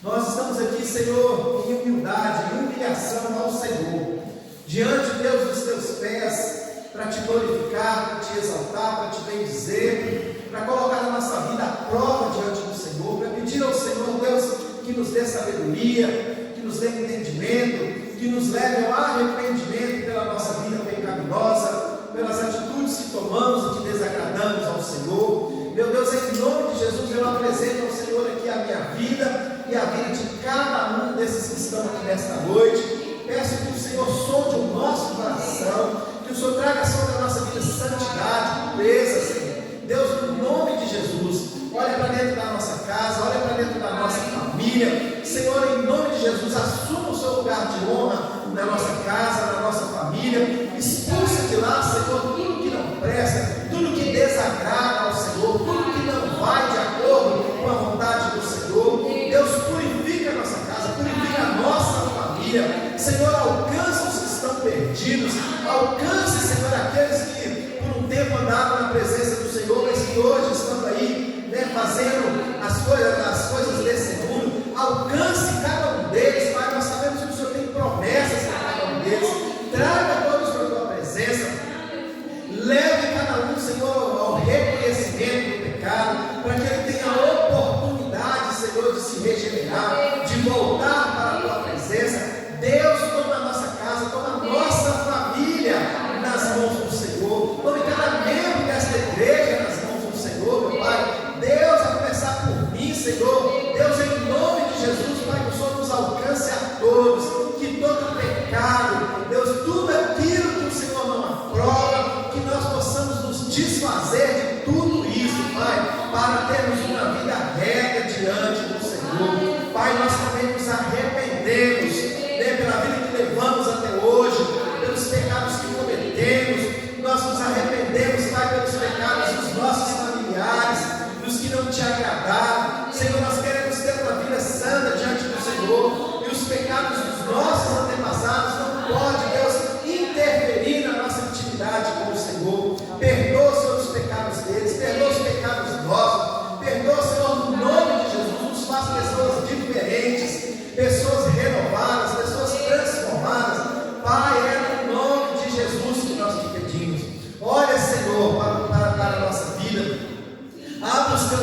Nós estamos aqui, Senhor, em humildade, em humilhação ao Senhor, diante, Deus, dos Teus pés, para Te glorificar, para Te exaltar, para Te bendizer, para colocar a nossa vida à prova diante do Senhor, para pedir ao Senhor, Deus, que nos dê sabedoria, que nos dê entendimento, que nos leve ao arrependimento pela nossa vida pecaminosa, pelas atitudes que tomamos e que desagradamos ao Senhor. Meu Deus, em nome de Jesus, eu apresento ao Senhor aqui a minha vida e a vida de cada um desses que estão aqui nesta noite. Peço que o Senhor sonde o nosso coração, que o Senhor traga sobre a nossa vida santidade, pureza, Senhor. Deus, no nome de Jesus, olha para dentro da nossa casa, olha para dentro da nossa família. Senhor, em nome de Jesus, assuma o seu lugar de honra na nossa casa, na nossa família. Expulsa de lá, Senhor, tudo que não presta, tudo que desagrada ao Senhor, tudo que não vai de acordo com a vontade do Senhor. Deus, purifica a nossa casa, purifica a nossa família. Senhor, alcança os que estão perdidos, alcance, Senhor, aqueles que por um tempo andaram na presença do Senhor, mas que hoje estão aí, né, fazendo as coisas desse mundo. Alcance cada um deles, Pai. Nós sabemos que o Senhor tem promessas para cada um deles. Traga todos para a Tua presença. Leve cada um, Senhor, ao reconhecimento do pecado, para que ele tenha a oportunidade, Senhor, de se regenerar, de voltar para a Tua presença. Deus, toma a nossa casa, toma a nossa família nas mãos do Senhor. Tome cada membro desta igreja nas mãos do Senhor, meu Pai. Deus, a começar por mim, Senhor. Deus, em nome de Jesus, Pai, que o Senhor nos alcance a todos, que todo pecado, Deus, tudo aquilo que o Senhor não aprova, que nós possamos nos desfazer de tudo isso, Pai, para termos uma vida reta diante do Senhor. Pai, nós também nos arrependemos, né, pela vida que levamos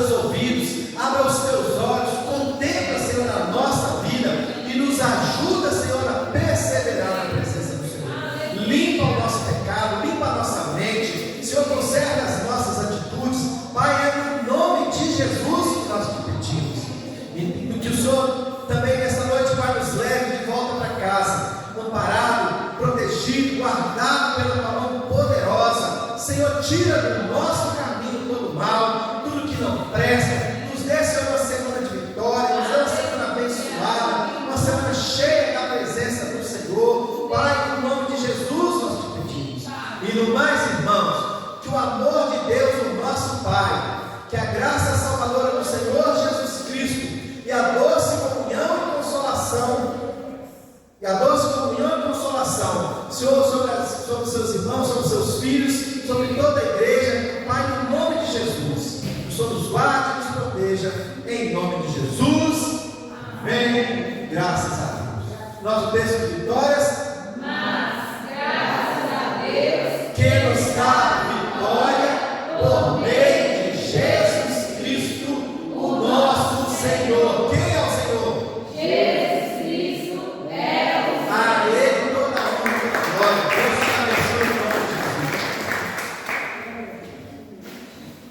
teus ouvidos, abra os teus olhos, contempla, Senhor, a nossa vida e nos ajuda, Senhor, a perseverar na presença do Senhor. Limpa o nosso pecado, limpa a nossa mente, Senhor, conserva as nossas atitudes. Pai, é no nome de Jesus que nós te pedimos. E que o Senhor também nesta noite, Pai, nos leve de volta para casa, amparado, protegido, guardado pela tua mão poderosa. Senhor, tira do nosso caminho todo mal, tudo que não presta. Nos dê, Senhor, uma semana de vitória, nos dê uma semana abençoada, uma semana cheia da presença do Senhor. Pai, no nome de Jesus nós te pedimos. E no mais, irmãos, que o amor de Deus, o nosso Pai, que a graça salvadora do Senhor Jesus Cristo e a doce comunhão e consolação, Senhor, sobre os seus irmãos, sobre os seus filhos, sobre toda a igreja, Pai, no nome de Jesus, que o Senhor nos guarde e nos proteja, em nome de Jesus. Amém. Graças a Deus. Nosso texto de vitórias